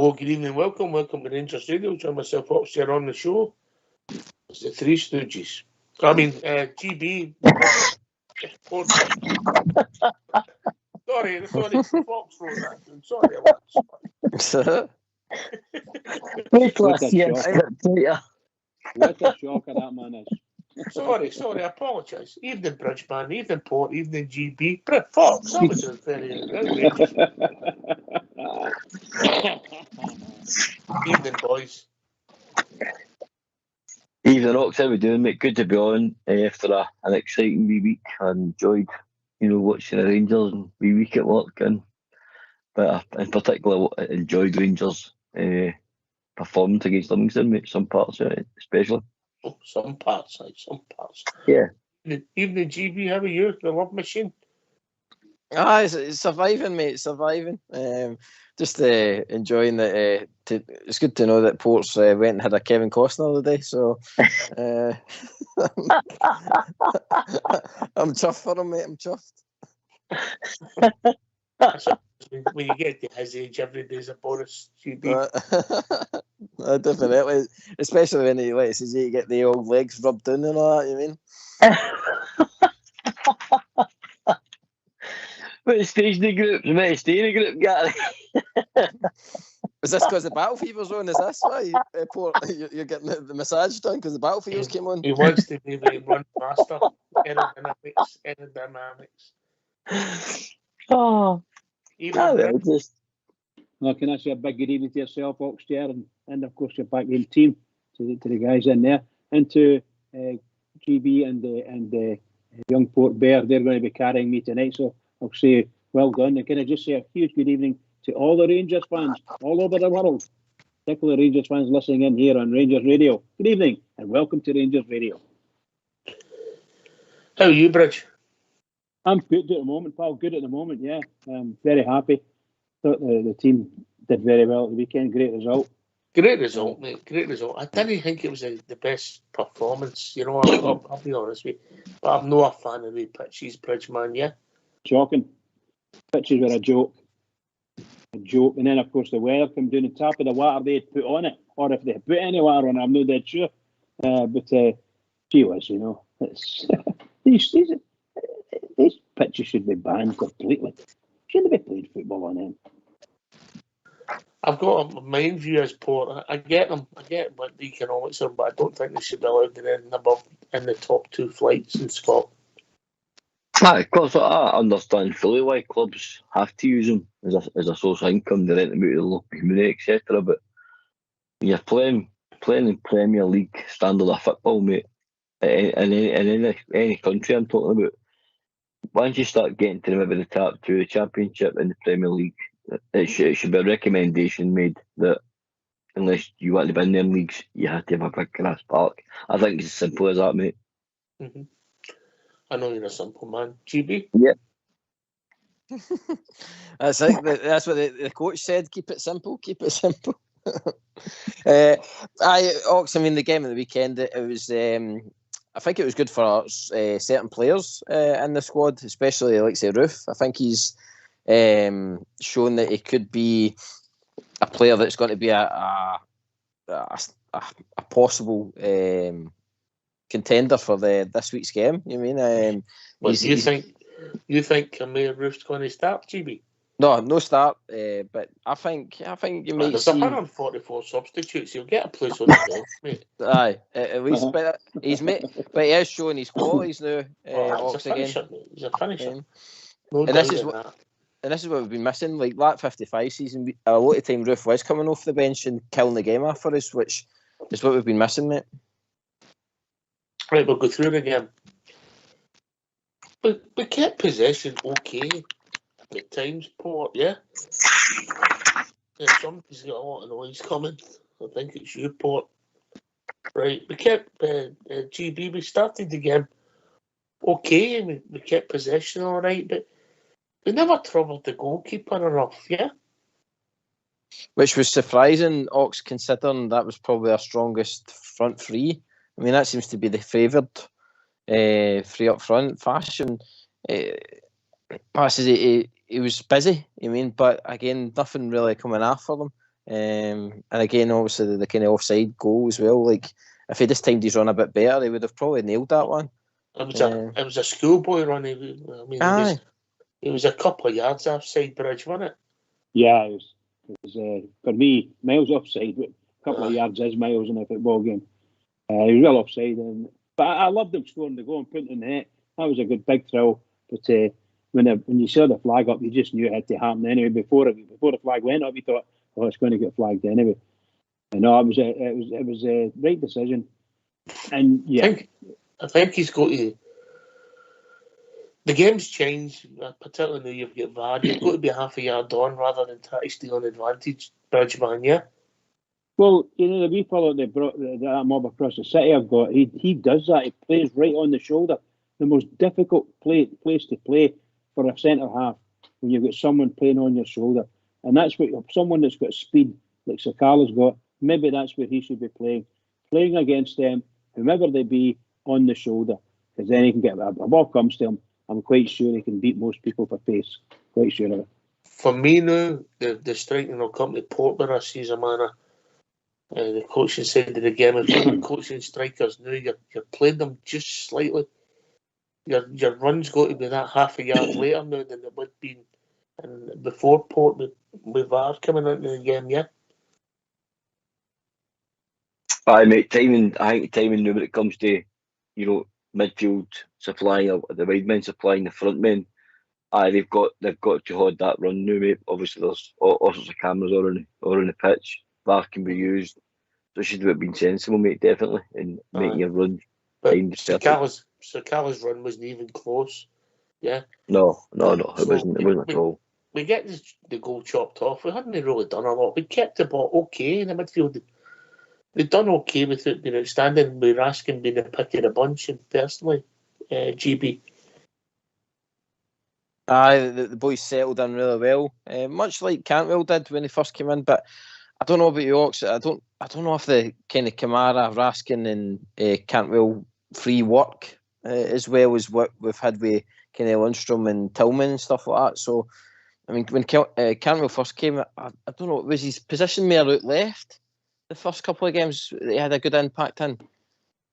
Hello, good evening, welcome to Rangers Radio. Join myself up here on the show. It's the Three Stooges. GB. sorry, Fox wrote that. I'm sorry, lads. What a shocker that man is. Sorry, I apologise. Evening, Bridgeman, evening, Port, evening, GB. Fox, that was very outrageous. Evening, boys. Evening, Ox. How we doing, mate? Good to be on after an exciting wee week. I enjoyed, watching the Rangers and wee week at work, but in particular, I enjoyed Rangers' performance against Livingston, mate. Some parts of it, especially. Oh, some parts. Yeah. Evening, GB. How are you? The love machine. It's surviving, mate. Surviving. Just enjoying that. It's good to know that Ports went and had a Kevin Costner today. So I'm chuffed for him, mate. I'm chuffed. When you get to his age, every day's a bonus. Definitely, especially when he says you get the old legs rubbed in and all that. You mean? What stage the group? You might stay in a group, Gary. Is this because the battle fever's on? Is this why you're getting the massage done because the battle fevers came on? He wants to be like run faster. Aerodynamics. Oh, Well, can I say a big good evening to yourself, Oxchair, and of course your backroom team, to the guys in there, and to GB and the young Port Bear. They're going to be carrying me tonight, so I'll say well done. And can I just say a huge good evening to all the Rangers fans all over the world, particularly Rangers fans listening in here on Rangers Radio. Good evening and welcome to Rangers Radio. How are you, Bridge? I'm good at the moment, pal. Good at the moment, yeah. I'm very happy. Thought the team did very well at the weekend. Great result. Great result, mate. Great result. I didn't think it was the best performance. I'll be honest with you. But I'm not a fan of the pitches, Bridgeman, yeah? Shocking. Pitches were a joke. And then, of course, the weather came down on top of the water they had put on it. Or if they had put any water on it, I'm not dead sure. But gee whiz, it's, these pitches should be banned completely. Shouldn't be played football on them. I've got a mind view as Port. I get them. I get what the economics are, but I don't think they should be allowed in the top two flights in Scotland. Of course, I understand fully why clubs have to use them as a source of income. They rent them out to the local community, etc. But when you're playing in Premier League standard of football, mate, in any country I'm talking about, once you start getting to maybe the top two, the Championship and the Premier League, it should be a recommendation made that unless you want to be in them leagues, you have to have a big grass park. I think it's as simple as that, mate. Mm-hmm. I know you're a simple man. GB? Yeah. That's what the coach said. Keep it simple. Keep it simple. The game of the weekend, it was... I think it was good for certain players in the squad, especially like say Roof. I think he's shown that he could be a player that's going to be a possible contender for this week's game. You mean? You think Camille Roof's going to start, GB? No start. But I think you might there's see. 144 substitutes. He'll get a place on the bench, mate. Aye, at least. But he is showing his qualities now. He's a finisher, mate. He's a finisher. And this is what we've been missing. Like that 55 season, a lot of time Roof was coming off the bench and killing the game off for us, which is what we've been missing, mate. Right, we'll go through it again. We kept possession okay at times, Port, yeah? Somebody's got a lot of noise coming. I think it's you, Port. Right, we kept GB, we started the game okay, and we kept possession all right, but we never troubled the goalkeeper enough, yeah? Which was surprising, Ox, considering that was probably our strongest front three. I mean, that seems to be the favoured three up front. Fashion, passes, he was busy, but again, nothing really coming after them. And again, obviously, the kind of offside goal as well. Like, if he just timed his run a bit better, he would have probably nailed that one. It was a schoolboy run. I mean, it was a couple of yards offside bridge, wasn't it? Yeah, it was for me, miles offside. A couple of yards is miles in a football game. He was well offside, but I loved him scoring the goal and putting it in the net. That was a good big thrill. But when you saw the flag up, you just knew it had to happen anyway. Before the flag went up, you thought, "Oh, it's going to get flagged anyway." And no, it was a right decision. And yeah, I think he's got to. The game's changed, particularly now you've got VAR. You've got to be half a yard on rather than try to steal an advantage, Bridgeman, yeah? Well, the wee fellow that brought that mob across the city I've got, he does that. He plays right on the shoulder. The most difficult place to play for a centre half when you've got someone playing on your shoulder. And that's what someone that's got speed, like Sakala's got, maybe that's where he should be playing. Playing against them, whomever they be, on the shoulder. Because then he can get a ball comes to him. I'm quite sure he can beat most people for pace. Quite sure of it. For me now, the striking will come to Portman as season manner. The coaching side of the game, if you're coaching strikers now, you're playing them just slightly. Your run's got to be that half a yard later now than it would be before Port with VAR coming into the game, yeah? I think timing now when it comes to, midfield supplying or the wide men supplying the front men. They've got to hold that run now, mate. Obviously, there's all sorts of cameras on the pitch. VAR can be used. So it should have been sensible, mate, definitely, in making your run. But Sakala's run wasn't even close. Yeah. No, it wasn't at all. We get the goal chopped off. We hadn't really done a lot. We kept the ball okay in the midfield. We've done okay with it being outstanding. With Raskin being the pick of the bunch, and personally, GB. The boys settled in really well, much like Cantwell did when he first came in. But I don't know about you, Ox. I don't know if the kind of Kamara, Raskin, and Cantwell free work as well as what we've had with kind of Lundstrom and Tillman and stuff like that. So, I mean, when Cantwell first came, I don't know, was his position more out left? The first couple of games he had a good impact in,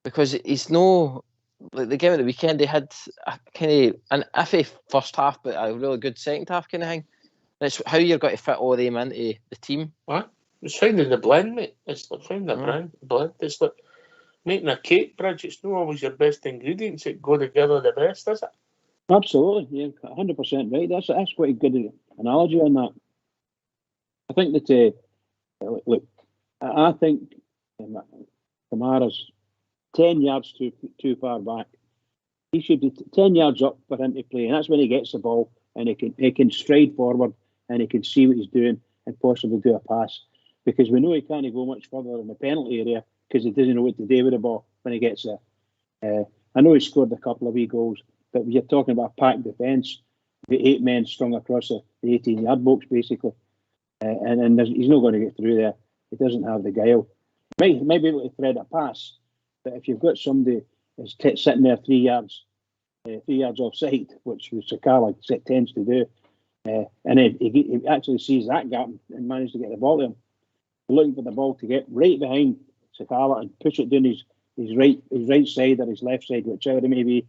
because he's no, like the game at the weekend, he had a kind of an iffy first half but a really good second half kind of thing. That's how you're going to fit all of them into the team. What? It's finding the blend, mate. It's like finding the blend. It's like making a cake, Bridge. It's not always your best ingredients that go together the best, is it? Absolutely, yeah, 100% right. That's quite a good analogy on that. I think that look, I think Kamara's 10 yards too far back. He should be 10 yards up for him to play, and that's when he gets the ball and he can stride forward and he can see what he's doing and possibly do a pass. Because we know he can't go much further in the penalty area because he doesn't know what to do with the ball when he gets there. I know he scored a couple of wee goals, but you're talking about a packed defence, the 8 men strung across the 18-yard box basically, and he's not going to get through there. He doesn't have the guile. He might be able to thread a pass, but if you've got somebody that's sitting there 3 yards offside, which Sakala tends to do, and he actually sees that gap and manages to get the ball to him, looking for the ball to get right behind Sakala and push it down his right side or his left side, whichever it may be,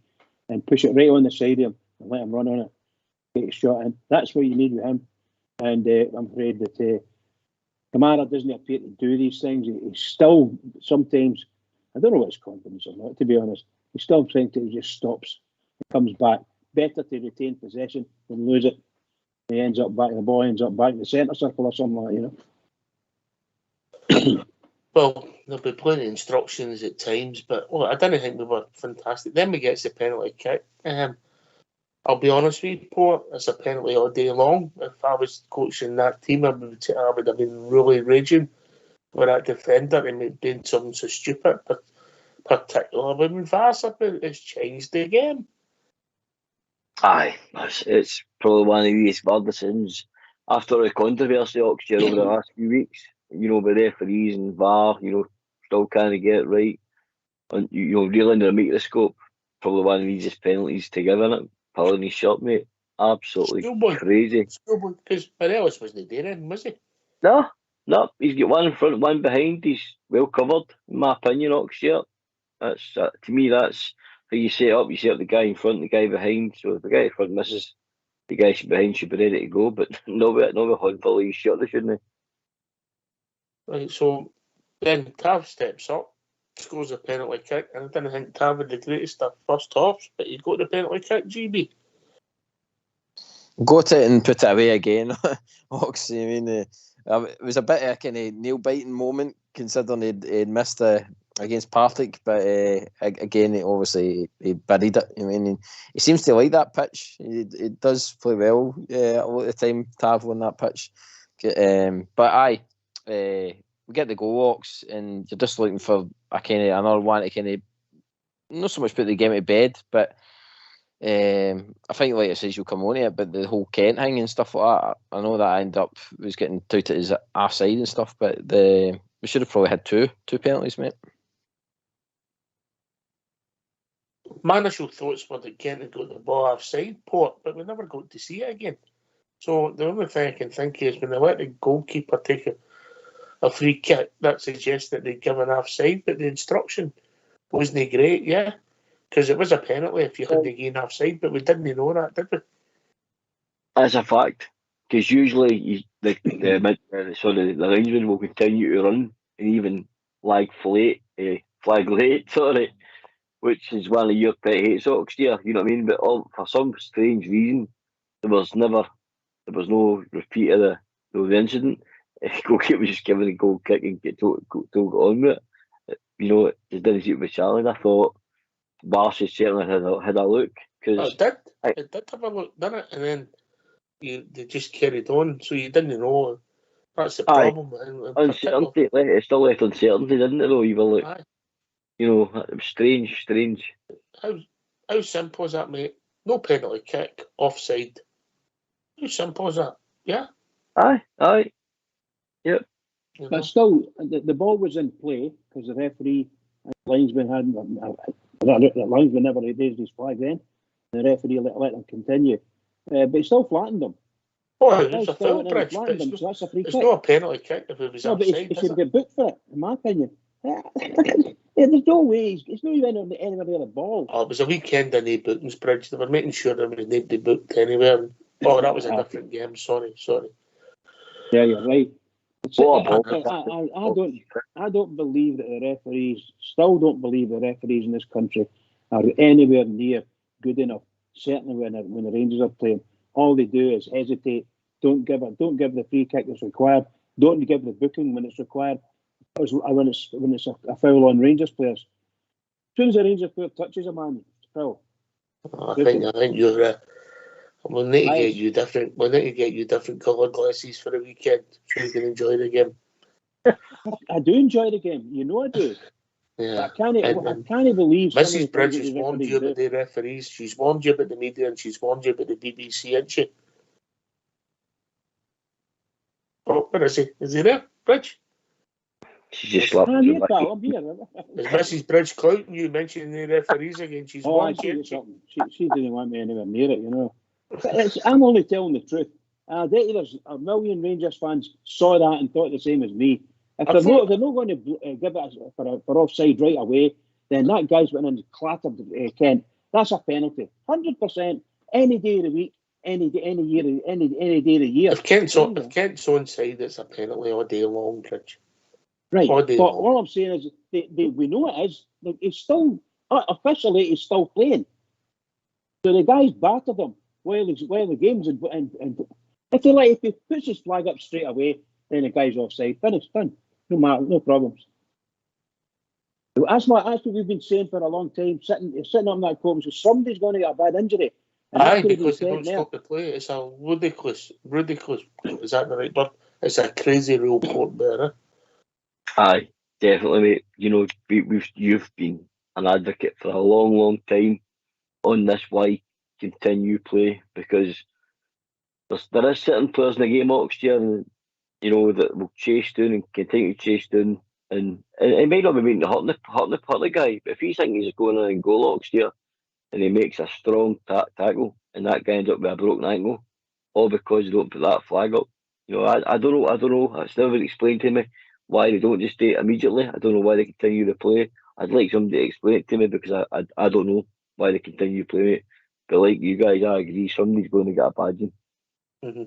and push it right on the side of him and let him run on it, get a shot in. That's what you need with him. And I'm afraid that Kamara doesn't appear to do these things. He's still sometimes, I don't know what his confidence or not, to be honest. He still sometimes just stops and comes back. Better to retain possession than lose it. He ends up back, the ball ends up back in the centre circle or something like that, Well, there'll be plenty of instructions at times, but I didn't think we were fantastic. Then we get the penalty kick. I'll be honest with you, Port, it's a penalty all day long. If I was coaching that team, I would have been really raging with that defender and doing something so stupid, but particularly when VAR it's changed the game. Aye, it's probably one of the easiest VAR decisions after the controversy Oxford over the last few weeks. With referees and VAR, still can't get it right. And really under the microscope, probably one of the easiest penalties to give in it. Pulling his shot, mate. Absolutely crazy. Because Morelos wasn't there, was he? No, No, he's got one in front, one behind. He's well covered, in my opinion, Oxshire. That's to me, that's how you set up. You set up the guy in front, the guy behind. So if the guy in front misses, the guy behind should be ready to go. But no with Hodville, he's shot, shouldn't Right, so then Tav steps up, scores a penalty kick, and I didn't think Tav had the greatest of first halves, but he got the penalty kick, GB. Got it and put it away again. Oxy, I mean, it was a bit of a kind of nail-biting moment considering he'd missed against Partick, but again, obviously he buried it. I mean, he seems to like that pitch. He does play well a lot of the time, Tav, on that pitch. But we get the goal, Ox, and you're just looking for a kind of another one to kind of not so much put the game to bed, but I think, like I says, you'll come on to it, but the whole Kent thing and stuff like that, I know that I ended up was getting touted as offside and stuff, but we should have probably had two penalties, mate. My initial thoughts were that Kent had got the ball offside, Port, but we never got to see it again. So the only thing I can think is when they let the goalkeeper take a free kick, that suggests that they'd given offside, but the instruction wasn't great, yeah? Because it was a penalty if you hadn't gained offside, but we didn't know that, did we? That's a fact. Because usually the linesman will continue to run and even flag late, sorry, which is one of your pet hates, Oxdear, you know what I mean? But for some strange reason, there was no repeat of the incident. Goalkeeper was just given a goal kick and get told on with it. You know, it just didn't seem to be challenged. I thought Barca certainly had a look. Cause it did have a look, didn't it? And then they just carried on, so you didn't know. That's the problem. Uncertainty, it still left uncertainty, didn't it? Though you were like, you know, it was strange. How simple is that, mate? No penalty kick, offside. How simple is that? Yeah. Aye. Yep. But still, the ball was in play because the referee and linesman the linesman never raised his flag then. The referee let them continue, but he still flattened them. Oh, it's a foul, Bridge. So that's a free kick. It's not a penalty kick if it was offside. But he should get booked for it, in my opinion. There's no way. It's not even anywhere near the ball. Oh, it was a weekend in the bookings, Bridge. They were making sure there was nobody booked anywhere. Oh, that was a different game. Sorry. Yeah, you're right. I don't believe that the referees, still don't believe the referees in this country are anywhere near good enough. Certainly when the Rangers are playing, all they do is hesitate. Don't give the free kick that's required. Don't give the booking when it's required. When it's a foul on Rangers players. As soon as a Rangers player touches a man, it's a foul. I think you're. We'll need to get you different. We'll need to get you different coloured glasses for the weekend so you can enjoy the game. I do enjoy the game. You know I do. Yeah. I can't believe Mrs. Bridge has warned you about the referees. She's warned you about the media and she's warned you about the BBC, hasn't she? Oh, where is he? Is he there, Bridge? She's just laughing. I'm here. Is Mrs. Bridge clouting you mentioning the referees again? She's warned you. She didn't want me anywhere near it, you know. I'm only telling the truth. I bet you there's a million Rangers fans saw that and thought the same as me. If they're not going to give it for offside right away, then that guy's went in and clattered Kent. That's a penalty, 100%. Any day of the week, any day of the year. If Kent's onside, it's a penalty all day long, Rich. Right. But all I'm saying is we know it is. He's still officially he's still playing. So the guy's battered him while the game's and if he puts his flag up straight away, then the guy's offside. Finished, done. No matter, no problems. That's what we've been saying for a long time. Sitting up in that court, so somebody's going to get a bad injury. Because they don't stop the play. It's a ridiculous. Is that the right word? It's a crazy rule, Port Bearer. Aye, definitely, mate. You know, you've been an advocate for a long, long time on this. Why continue play? Because there is certain players in the game, Oxford, and you know that will chase down and continue to chase down, and it might not be meaning to hurt the guy, but if he thinks he's going in and goal Oxford, and he makes a strong tackle, and that guy ends up with a broken ankle, all because they don't put that flag up, You know, I don't know. It's never been explained to me why they don't just do it immediately. I don't know why they continue to play. I'd like somebody to explain it to me because I don't know why they continue to play it. But like you guys, I agree. Somebody's going to get a badging. Mm-hmm.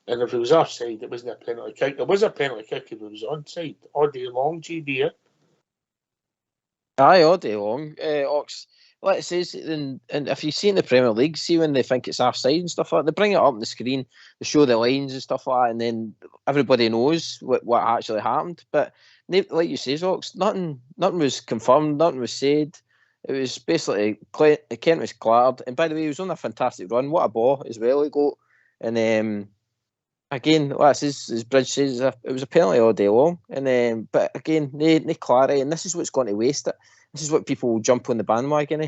And if it was offside, it wasn't a penalty kick. It was a penalty kick if it was onside all day long, GB. Aye, all day long. Ox, like it says, and if you see in the Premier League, see when they think it's offside and stuff like that, they bring it up on the screen, they show the lines and stuff like that, and then everybody knows what actually happened. But like you say, Ox, nothing was confirmed, nothing was said. It was basically Kent was clattered, and by the way, he was on a fantastic run. What a ball as well he got, and again, as Bridge says, it was a penalty all day long. And but again, no clarity, and this is what's going to waste it. This is what people will jump on the bandwagon.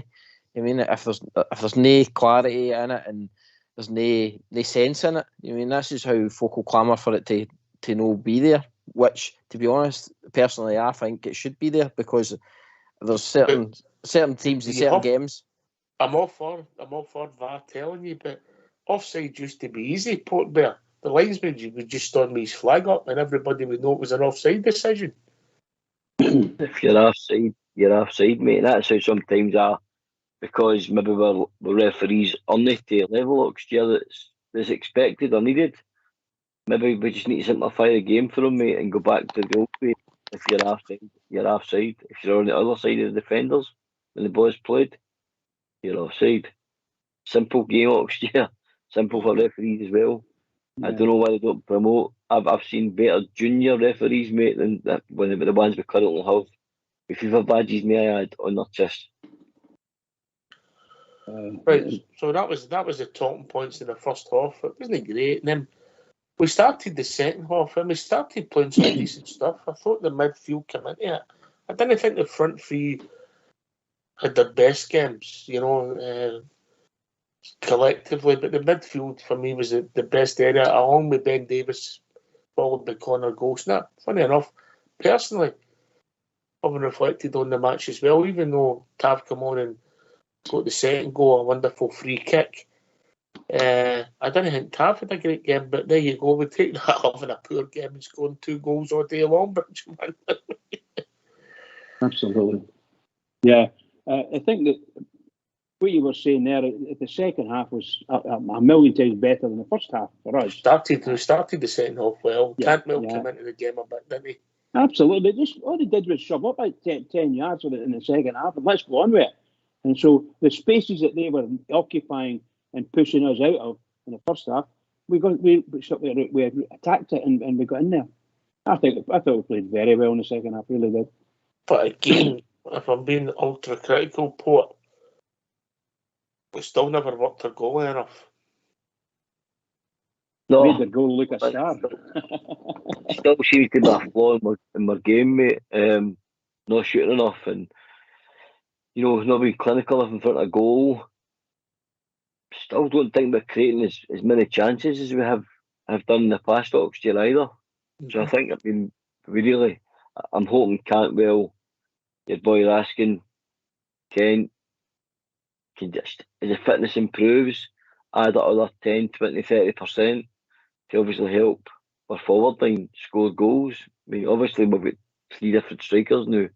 I mean, if there's no clarity in it and there's no sense in it, I mean, this is how folk will clamour for it to no be there. Which, to be honest, personally, I think it should be there because there's certain teams and certain games. I'm all for VAR telling you, but offside used to be easy, Port Bear. The linesman would just storm his flag up and everybody would know it was an offside decision. If you're offside, mate. That's how sometimes because maybe we're referees on the level extra that's expected or needed. Maybe we just need to simplify the game for them, mate, and go back to the old way. If you're offside, you're offside. If you're on the other side of the defenders when the ball's played, you're offside. Simple game extra. Simple for referees as well. Yeah. I don't know why they don't promote. I've seen better junior referees, mate, than the ones we currently have. With FIFA badges, may I add, on their chest. Right, so that was the talking points in the first half. It wasn't great. And then we started the second half and we started playing some decent stuff. I thought the midfield came into it. I didn't think the front three had their best games, collectively, but the midfield for me was the best area, along with Ben Davis, followed by Connor Ghost. Now, funny enough, personally, having reflected on the match as well, even though Tav come on and got the second goal, a wonderful free kick. I didn't think Tav had a great game, but there you go. We take that having a poor game and scoring 2 goals all day long, but absolutely. Yeah, I think that what you were saying there, the second half was a million times better than the first half for us. We started the second half well. Cantwell came into the game a bit, didn't he? Absolutely. All they did was shove up like 10 yards in the second half, and let's go on with it. And so the spaces that they were occupying and pushing us out of in the first half, we attacked it and we got in there. I thought we played very well in the second half, really did. But again, if I'm being ultra critical, Port, we still never worked our goal enough. No, made the goal look a star. Still seems to be a flaw in my game, mate. Not shooting enough and not being clinical enough in front of goal. Still don't think we're creating as many chances as we have done in the past year either. Mm-hmm. So I think I'm hoping Cantwell, your boy Raskin, Kent, can just, as the fitness improves, add another 10, 20, 30% to obviously help our forward line score goals. I mean, obviously we've got 3 different strikers now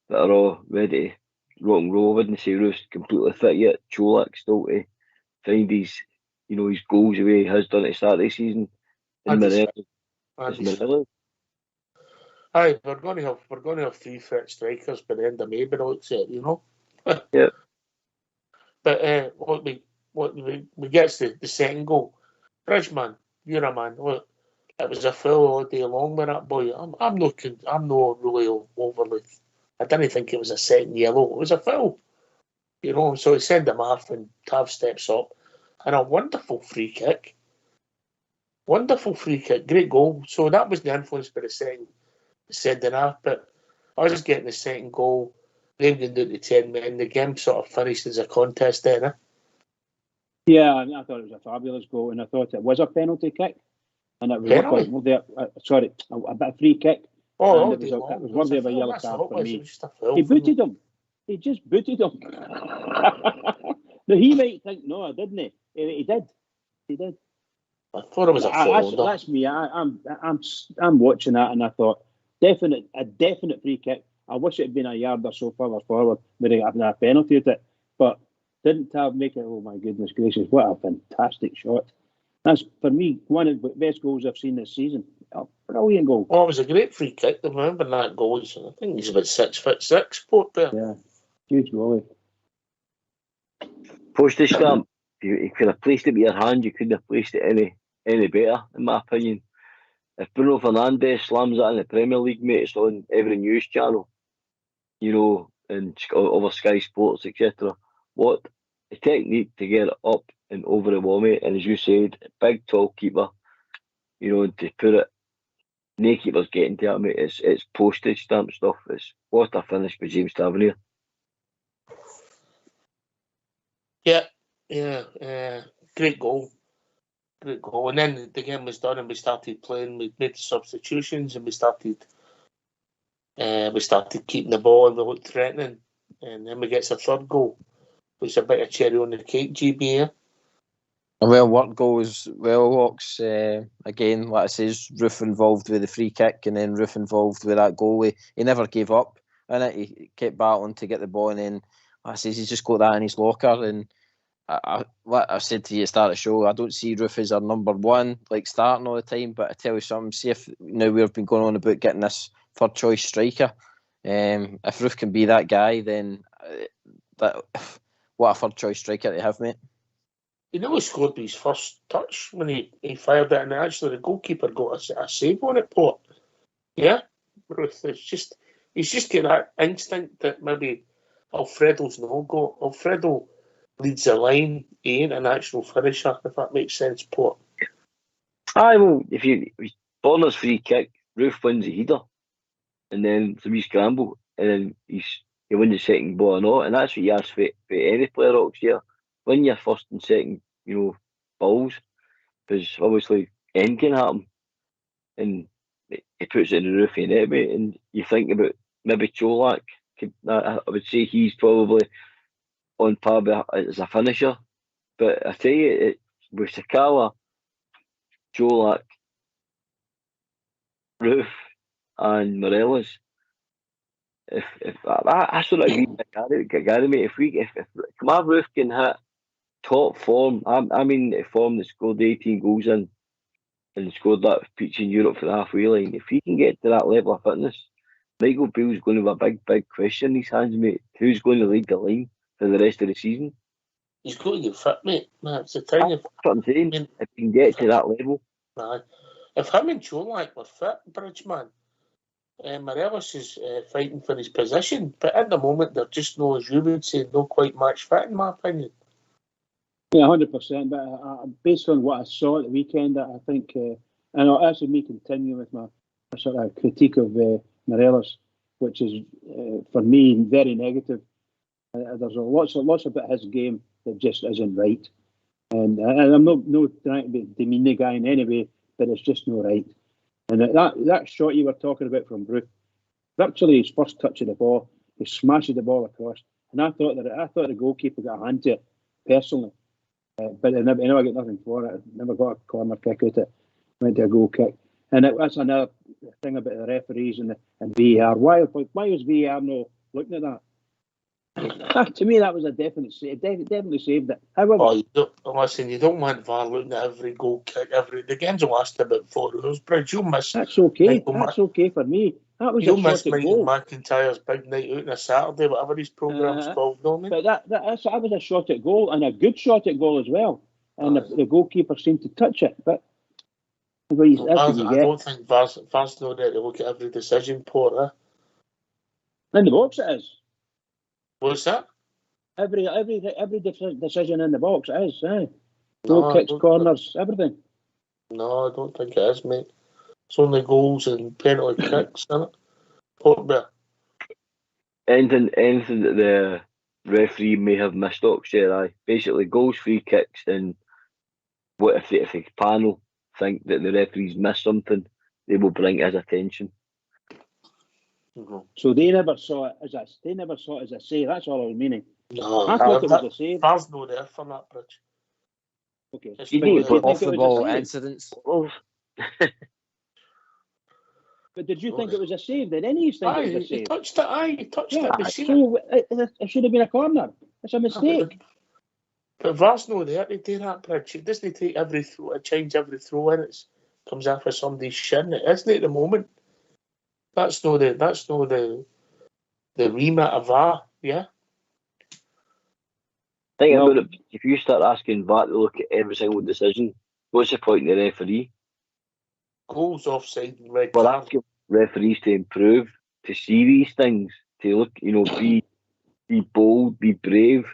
that are all ready to rock and roll. I wouldn't say Roos completely fit yet. Cholak still to find his goals the way he has done at the start of the season. And Mirella. Aye, we're going to have 3 fit strikers by the end of May, but I'll accept, Yeah. But we get to the second goal. Bridgeman, you're a man. Look, it was a foul all day long with that boy. I'm not really overly. I didn't think it was a second yellow. It was a foul. So he sent him off and Tav steps up. And a wonderful free kick. Great goal. So that was the influence by the sending off. But I was just getting the second goal. They've been down to 10 men. The game sort of finished as a contest then, Yeah, I thought it was a fabulous goal, and I thought it was a penalty kick. And it was a bit of free kick. Oh, it was worthy of a yellow card for me. He booted him. He just booted him. No, he might think, no, didn't he? He did. I thought it was a follow. That's me. I'm watching that, and I thought a definite free kick. I wish it had been a yard or so further forward, maybe having a penalty at it, but didn't make it. Oh my goodness gracious! What a fantastic shot! That's for me one of the best goals I've seen this season. A brilliant goal. Oh, it was a great free kick. I remember that goal. I think he's about 6'6", Port Bear. Yeah, huge goalie. Postage stamp. You could have placed it with your hand. You couldn't have placed it any better, in my opinion. If Bruno Fernandes slams it in the Premier League, mate, it's on every news channel, and over Sky Sports, etc. What a technique to get it up and over the wall, mate. And as you said, big, tall keeper, and to put it, no keeper's getting to it, mate. It's postage stamp stuff. What a finish by James Tavernier. Yeah, great goal. And then the game was done, and we started playing. We made the substitutions, and we started keeping the ball, and we looked threatening. And then we get a third goal, which is a bit of cherry on the cake. GB. A well worked goal as well, Hawks. Again, like I says, Roof involved with the free kick, and then Roof involved with that goal. He never gave up in it. He kept battling to get the ball, and then like I says, he's just got that in his locker. And like I said to you at the start of the show, I don't see Roof as our number one, like starting all the time. But I tell you something, see if now we've been going on about getting this third choice striker. If Roof can be that guy, then what a third choice striker to have, mate. He scored his first touch when he fired it, and actually the goalkeeper got a save on it, Port. Yeah, Ruth. He's just got that instinct that maybe Alfredo's not got. Alfredo leads the line. He ain't an actual finisher, if that makes sense, Port. Aye, well, if Borner's free kick, Roof wins the header, and then it's a wee scramble, and then he wins the second ball or not, and that's what you ask for any player, Ox, here. Win your first and second, balls, because obviously anything can happen, and he puts it in the roof of the net, mate, and you think about maybe Cholak. I would say he's probably on par as a finisher, but I tell you, with Sakala, Cholak, Roof, and Morelos, if I sort of agree with Gary, mate. If my Roof can hit top form, I mean the form that scored 18 goals in and scored that pitch in Europe for the halfway line, if he can get to that level of fitness, Michael Beale's going to have a big question in his hands, mate. Who's going to lead the line for the rest of the season? He's got to get fit, mate. That's the thing. That's what I'm saying. If he can get to that level. If him and Cholak were fit, Bridgeman, Morelos is fighting for his position, but at the moment they're just no, as you would say, no quite match fit, in my opinion. Yeah, 100%. But based on what I saw at the weekend, I think, and actually me continue with my sort of critique of Morelos, which is for me very negative. There's lots about his game that just isn't right, and I'm not trying to demean the guy in any way, but it's just not right. And that shot you were talking about from Roof, virtually his first touch of the ball, he smashes the ball across, and I thought the goalkeeper got a hand to it personally. But I never get nothing for it. I never got a corner kick out it. Went to a goal kick. And that's another thing about the referees and VAR. Why was VAR not looking at that? To me, that was a definite save. Definitely saved it. However, you don't want VAR looking at every goal kick. The game's will last about 4 hours, Bridge. You'll miss. That's okay. That's okay for me. That was you'll a miss shot at goal. McIntyre's big night out on a Saturday, whatever his programme's called, don't we? But that was a shot at goal, and a good shot at goal as well. And the goalkeeper seemed to touch it, but I don't think VAR's not there to look at every decision, Porter. In the box it is. What's that? Every decision in the box it is. Goal kicks, corners, everything. No, I don't think it is, mate. It's only goals and penalty kicks, isn't it? Porter. Anything that the referee may have missed, Oxshare, basically goals, free kicks, and what if the panel think that the referees missed something, they will bring it his attention. Mm-hmm. So they never saw it as a save. That's all I was meaning. No, I thought it was a save. VAR's not there for that, Bridge. Okay. It's You been need to like- Off the ball save? incidents. Oh, But did you think it was a save? Did any of you think Aye, it was a he save? touched it. Aye, he touched Yeah. it. We seen it. So it should have been a corner. It's a mistake. But VAR's not there to do that, Bridge. It doesn't take every throw, change every throw in. It comes after somebody's shin. It isn't at the moment. That's no the remit of VAR. Yeah. think Well- about it. If you start asking VAR to look at every single decision, what's the point in the referee? Goals offside and red We're card. asking referees to improve, to see these things, to look, be bold, be brave,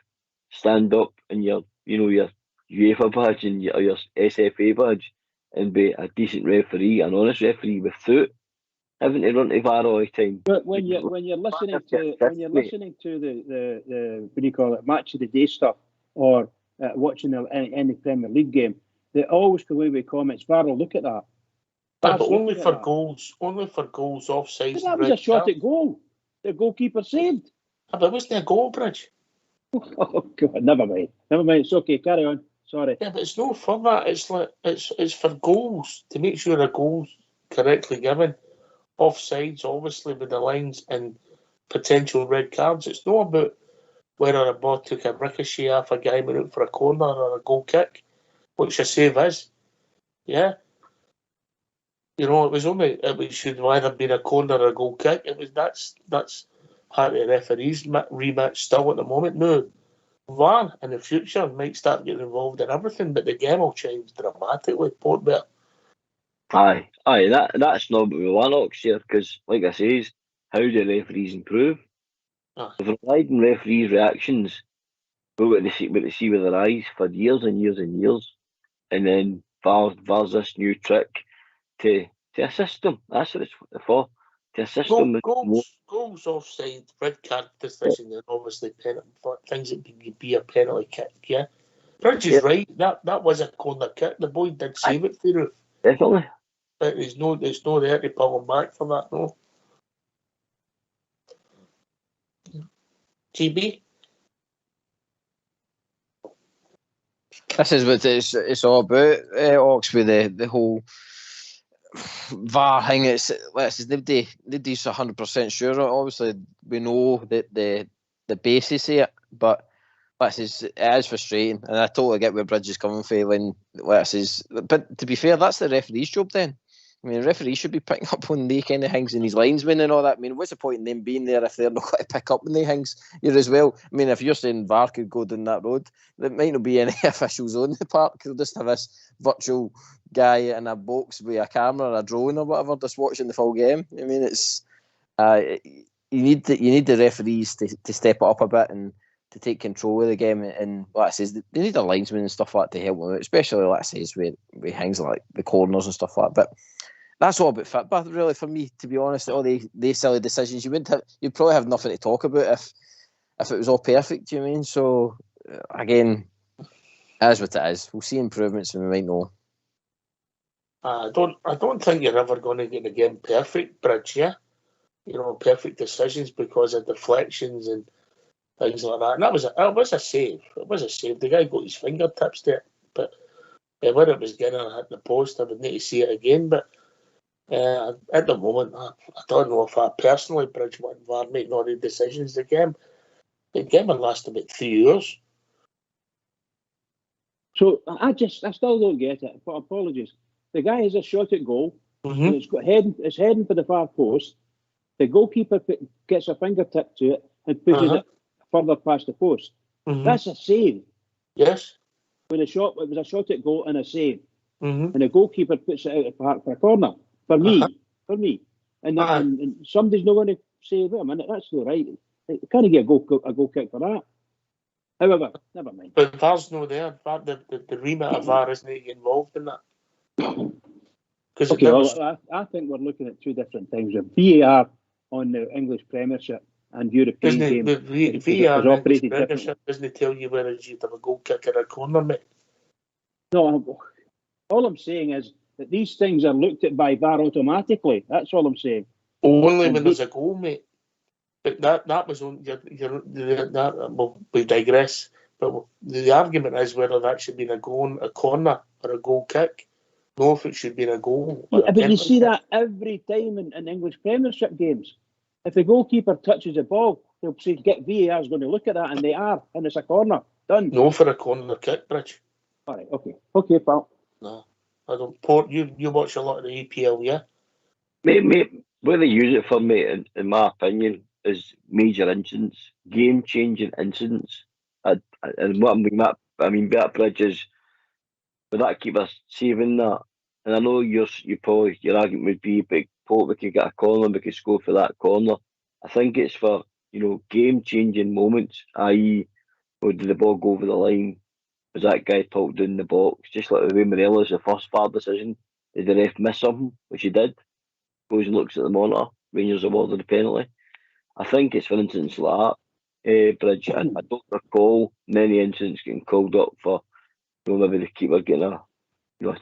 stand up in your UEFA badge and your SFA badge, and be a decent referee, an honest referee, without having to run to VAR all the time. But when you're listening to the what do you call it, match of the day stuff, or watching any Premier League game, they always come away with comments. VAR will look at that. Yeah, VAR's but only looking at for that. goals. Only for goals offside. But that was a shot at goal. The goalkeeper saved. But it wasn't a goal, Bridge. Oh God, never mind. It's okay. Carry on. Sorry. Yeah, but it's no for that. It's like it's for goals, to make sure a goal's correctly given. Offsides, obviously, with the lines and potential red cards. It's not about whether a ball took a ricochet off a guy went out for a corner or a goal kick, which a save is. Yeah. It should either been a corner or a goal kick. That's part of the referee's rematch still at the moment. No, VAR in the future might start getting involved in everything, but the game will change dramatically. Port better. Aye, that's not what we want, Ox, here, because, like I says, how do referees improve? Aye. We've relied on referees' reactions, what they see with their eyes for years and years and years, and then VAR's this new trick to assist them. That's what it's for, to assist them with more. Goals offside, red card decision, and obviously things that could be a penalty kick. Yeah, Bridge is right. That was a corner kick. The boy did save it through, Definitely. but there's no there to pull him back for that. No. GB. This is what it's all about, Ox, with the whole VAR thing. It's nobody's 100% sure. Obviously, we know that the basis of it, but it is frustrating, and I totally get where Bridge is coming from. But to be fair, that's the referee's job then. I mean, the referee should be picking up on the kind of things and his linesmen and all that. I mean, what's the point in them being there if they're not going to pick up on the things here as well? I mean, if you're saying VAR could go down that road, there might not be any officials on the park. They'll just have this virtual guy in a box with a camera or a drone or whatever just watching the full game. I mean, it's you need the referees to step it up a bit and to take control of the game, and like I says, they need a linesman and stuff like that to help them out, especially like I says with things like the corners and stuff like that. But that's all about football, really, for me, to be honest. All the silly decisions, you'd probably have nothing to talk about if it was all perfect. Do you mean? So again, it is what it is. We'll see improvements, and we might know. I don't think you're ever going to get the game perfect, Bridge. Yeah, perfect decisions because of deflections and things like that. And it was a save. It was a save. The guy got his fingertips there, but whether it was getting or hit the post, I would need to see it again. But at the moment, I don't know if I personally, Bridge, want VAR making all the decisions. The game will last about 3 years. So I still don't get it. But apologies. The guy has a shot at goal. Mm-hmm. And it's heading for the far post. The goalkeeper gets a fingertip to it and pushes it further past the post. Mm-hmm. That's a save. Yes. It was a shot at goal and a save. Mm-hmm. And the goalkeeper puts it out of the park for a corner. For me. And somebody's not going to say, wait a minute, that's not right. You can't get a goal kick for that. However, never mind. But VAR's no there. The remit of VAR isn't involved in that. I think we're looking at two different things. VAR on the English Premiership and European game is operated differently. Doesn't tell you whether you have a goal kick or a corner, mate. No, all I'm saying is that these things are looked at by VAR automatically. That's all I'm saying. Only when there's a goal, mate. But that was on. We digress. But the argument is whether that should be a corner or a goal kick. No, if it should be a goal. Or Yeah, but you see that every time in English Premiership games. If the goalkeeper touches the ball, they'll say, get VAR's going to look at that, and they are, and it's a corner. Done. No for a corner kick, Bridge. All right, okay, pal. No, I don't. Port, you watch a lot of the EPL, yeah? Mate, where they use it for, mate, in my opinion, is major incidents, game-changing incidents. And what I mean by that, Bridge, is with that keeper saving that. And I know your argument would be, but Port, we could get a corner, we could score for that corner. I think it's for, game-changing moments, i.e., did the ball go over the line? Was that guy tucked in the box? Just like the way Morelos, the first VAR decision, did the ref miss something? Which he did. Goes and looks at the monitor. Rangers awarded the penalty. I think it's for incidents like that. Bridge, I don't recall many incidents getting called up for, maybe the keeper getting a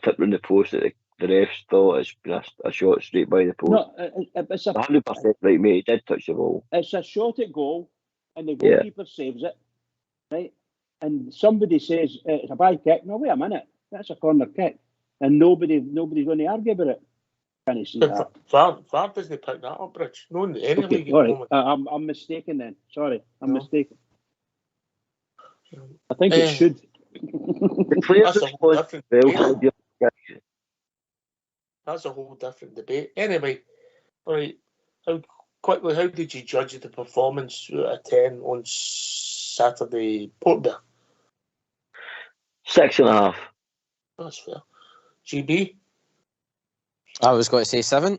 tip in the post that the refs thought it's been a shot straight by the post. No, it's 100% right, mate. He did touch the ball. It's a shot at goal, and the goalkeeper saves it, right? And somebody says it's a bad kick. No, wait a minute, that's a corner kick, and nobody's going to argue about it. Can you see that? VAR doesn't pick that up, Bridge. No, in any league. All right. I'm mistaken then. Sorry, I'm mistaken. I think it should. The players That's a whole different debate. That's a whole different debate. Anyway, all right. How did you judge the performance out of 10 on Saturday, Port Bear? 6.5. That's fair. GB? I was going to say 7.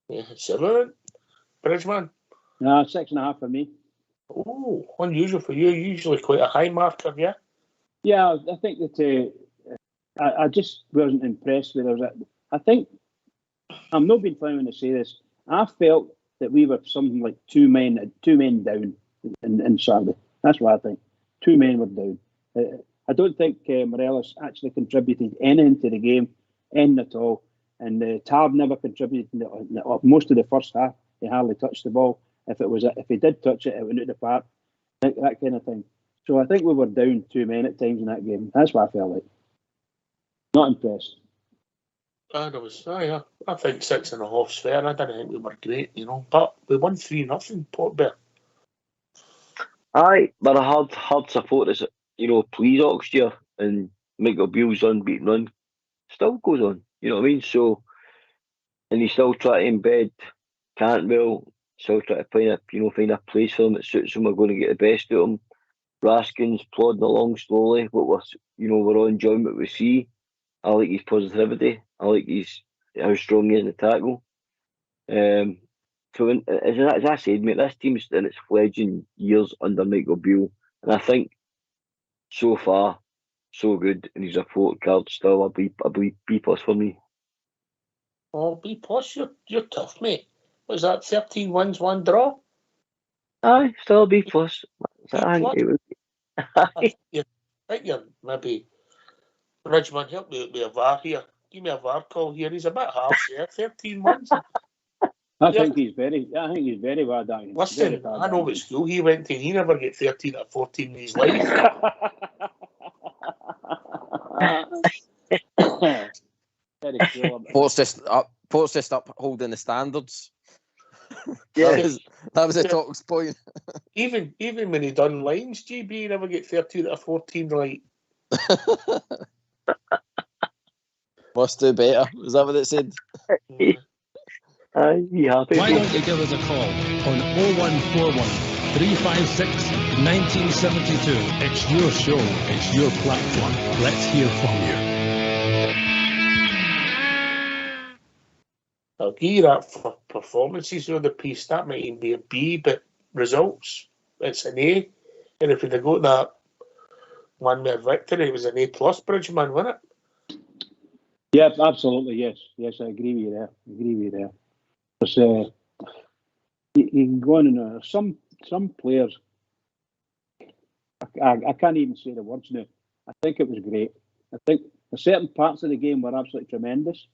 Yeah, 7. Bridgeman? No, 6.5 for me. Oh, unusual for you. Usually quite a high marker, yeah? Yeah, I think that I just wasn't impressed with us. I think, I'm not being funny when I say this, I felt that we were something like two men down in Saturday. That's what I think. 2 men were down. I don't think Morelos actually contributed anything to the game, anything at all. And Tab never contributed most of the first half. He hardly touched the ball. If he did touch it, it went out the park. That kind of thing. So I think we were down 2 men at times in that game. That's what I felt like. Not impressed. I think 6.5's fair. I didn't think we were great, but we won 3-0, Port Bear. Aye, but a hard support is, please Oxford and Michael Beale's unbeaten run still goes on. You know what I mean? So, and he's still trying to embed Cantwell, still trying to find a place for him that suits him. We're going to get the best out of him. Raskin's plodding along slowly, but we're all enjoying what we see. I like his positivity. I like how strong he is in the tackle. So as I said, mate, this team's in its fledgling years under Michael Beale, and I think so far so good. And his report card still a B plus for me. Oh, B plus, you're tough, mate. What was that? 13 wins, 1 draw. Aye, still a B plus. I think you're maybe. Ridgeman, help me out with a VAR here. Give me a VAR call here. He's a bit harsh here. 13 wins. I think he's very well done. Listen, I know what school he went to. He never get 13 or 14 in his life. Very cool. Port's just up holding the standards. Yeah. That was a talks point. Even when he done lines, GB, he never get 13 or 14 right. Must do better. Is that what it said? You happy? Why don't you give us a call on 0141 356 1972. It's your show. It's your platform. Let's hear from you. I'll give you that for performances of the piece. That might even be a B, but results, it's an A. And if we'd have got that one with victory, it was an A plus, Bridgeman, wasn't it? Yeah, absolutely, yes. Yes, I agree with you there. Because you can go on and some players, I can't even say the words now. I think it was great. I think certain parts of the game were absolutely tremendous.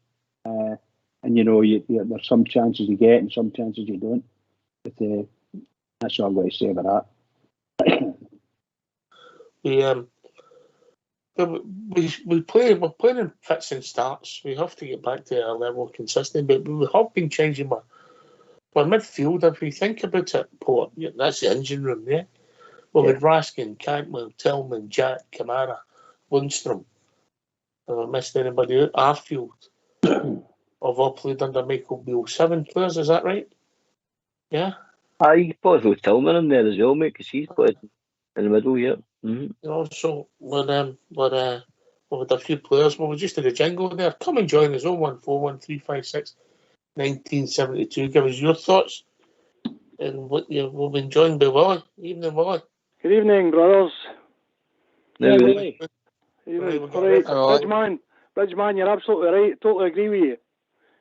And there's some chances you get and some chances you don't. But that's all I'm going to say about that. We're playing in fits and starts. We have to get back to our level of consistency, but we have been changing my midfield. If we think about it, Port, that's the engine room there. With Raskin, Cantwell, Tillman, Jack, Kamara, Lundstrom. Have I missed anybody out? Arfield. Have all played under Michael Beale. 7 players, is that right? Yeah. You probably throw Tillman in there as well, mate, because he's played in the middle, yeah. Mm-hmm. So with a few players, we just did a jingle there. Come and join us 01413561972. Give us your thoughts and what we've been joined by Willie. Evening, Willie. Good evening, brothers. Now, Willie. All right, Bridgeman, you're absolutely right. Totally agree with you.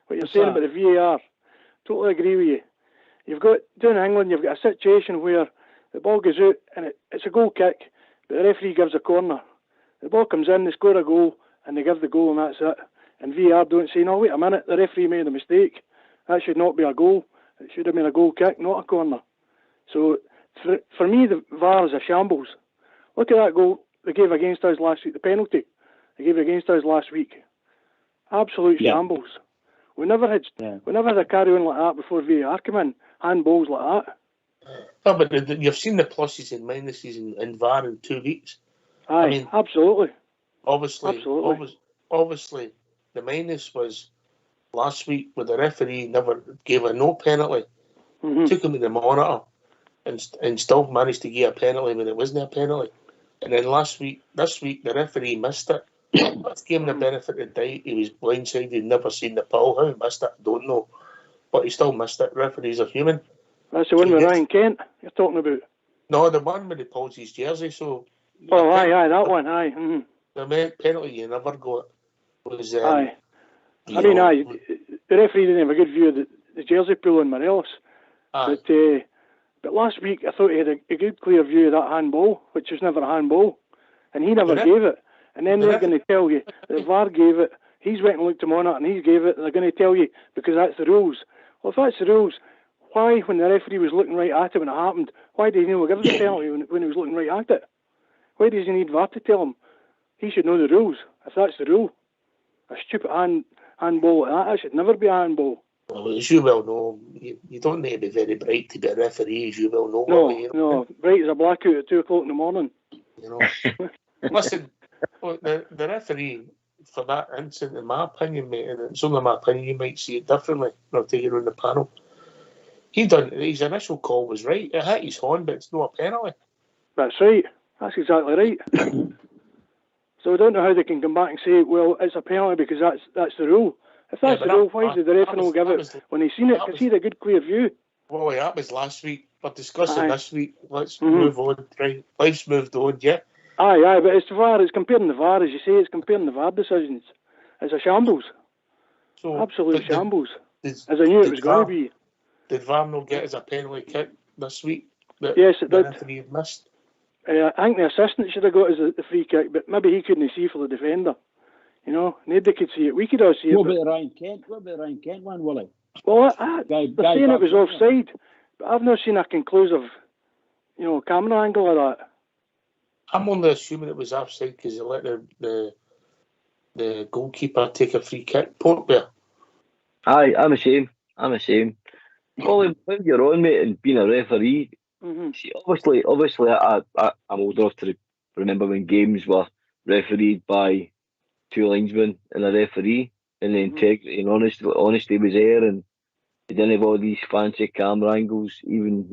What you're saying about the VAR, totally agree with you. You've got, down in England, you've got a situation where the ball goes out and it's a goal kick, but the referee gives a corner. The ball comes in, they score a goal, and they give the goal, and that's it. And VAR don't say, no, wait a minute, the referee made a mistake. That should not be a goal. It should have been a goal kick, not a corner. So, for me, the VAR is a shambles. Look at that goal they gave against us last week, the penalty they gave against us last week. Absolute shambles. We never had a carry on like that before VAR came in. Handballs like that. No, but you've seen the pluses and minuses in VAR in 2 weeks. Aye, I mean, absolutely. Obviously, the minus was last week where the referee never gave a no penalty. Mm-hmm. Took him to the monitor and still managed to give a penalty when it wasn't a penalty. And then this week, the referee missed it. Let's give him the benefit of the doubt. He was blindsided, he'd never seen the pull. How he missed it, I don't know. But he still missed it. Referees are human. That's the one with Ryan Kent you're talking about? No, the one where he pulls his jersey. So. Aye, that one, aye. Mm-hmm. The penalty you never got was. Aye. The referee didn't have a good view of the jersey pull on Morelos. Aye. But last week I thought he had a good clear view of that handball, which was never a handball. And he never gave it. And then they're going to tell you that VAR gave it. He's went and looked him on it and he gave it. And they're going to tell you because that's the rules. Well, if that's the rules, why, when the referee was looking right at it when it happened, why did he not give the penalty when he was looking right at it? Why does he need VAR to tell him? He should know the rules, if that's the rule. A stupid handball like that should never be a handball. Well, as you well know, you don't need to be very bright to be a referee, as you well know. No, bright as a blackout at 2 o'clock in the morning. You know. Listen, the referee, for that incident, in my opinion, mate, and it's only my opinion, you might see it differently, and I'll take it on the panel. His initial call was right. It hit his horn, but it's not a penalty. That's right. That's exactly right. So I don't know how they can come back and say, well, it's a penalty because that's the rule. If that's the rule, why did the referee not give it when he seen it? Because he had a good clear view. Well, that was last week. We're discussing this week. Let's move on. Right, life's moved on. Yeah. Aye, but it's the VAR. It's comparing the VAR, as you say. It's comparing the VAR decisions. It's a shambles. So, absolute shambles. As I knew it was going to be. Did VAR not get as a penalty kick this week? Yes, it did. Referee had missed. I think the assistant should have got as the free kick, but maybe he couldn't see for the defender. You know, nobody could see it. We could all see it. What about Ryan Kent? What about Ryan Kent one, Willie? Well, they're saying it was offside, but I've not seen a conclusive, camera angle of that. I'm only assuming it was offside because they let the goalkeeper take a free kick. Port Bear. Aye, I'm ashamed. Well, when you're on, mate, and being a referee, see, obviously, I'm old enough to remember when games were refereed by 2 linesmen and a referee, and the integrity and honesty was there, and they didn't have all these fancy camera angles, even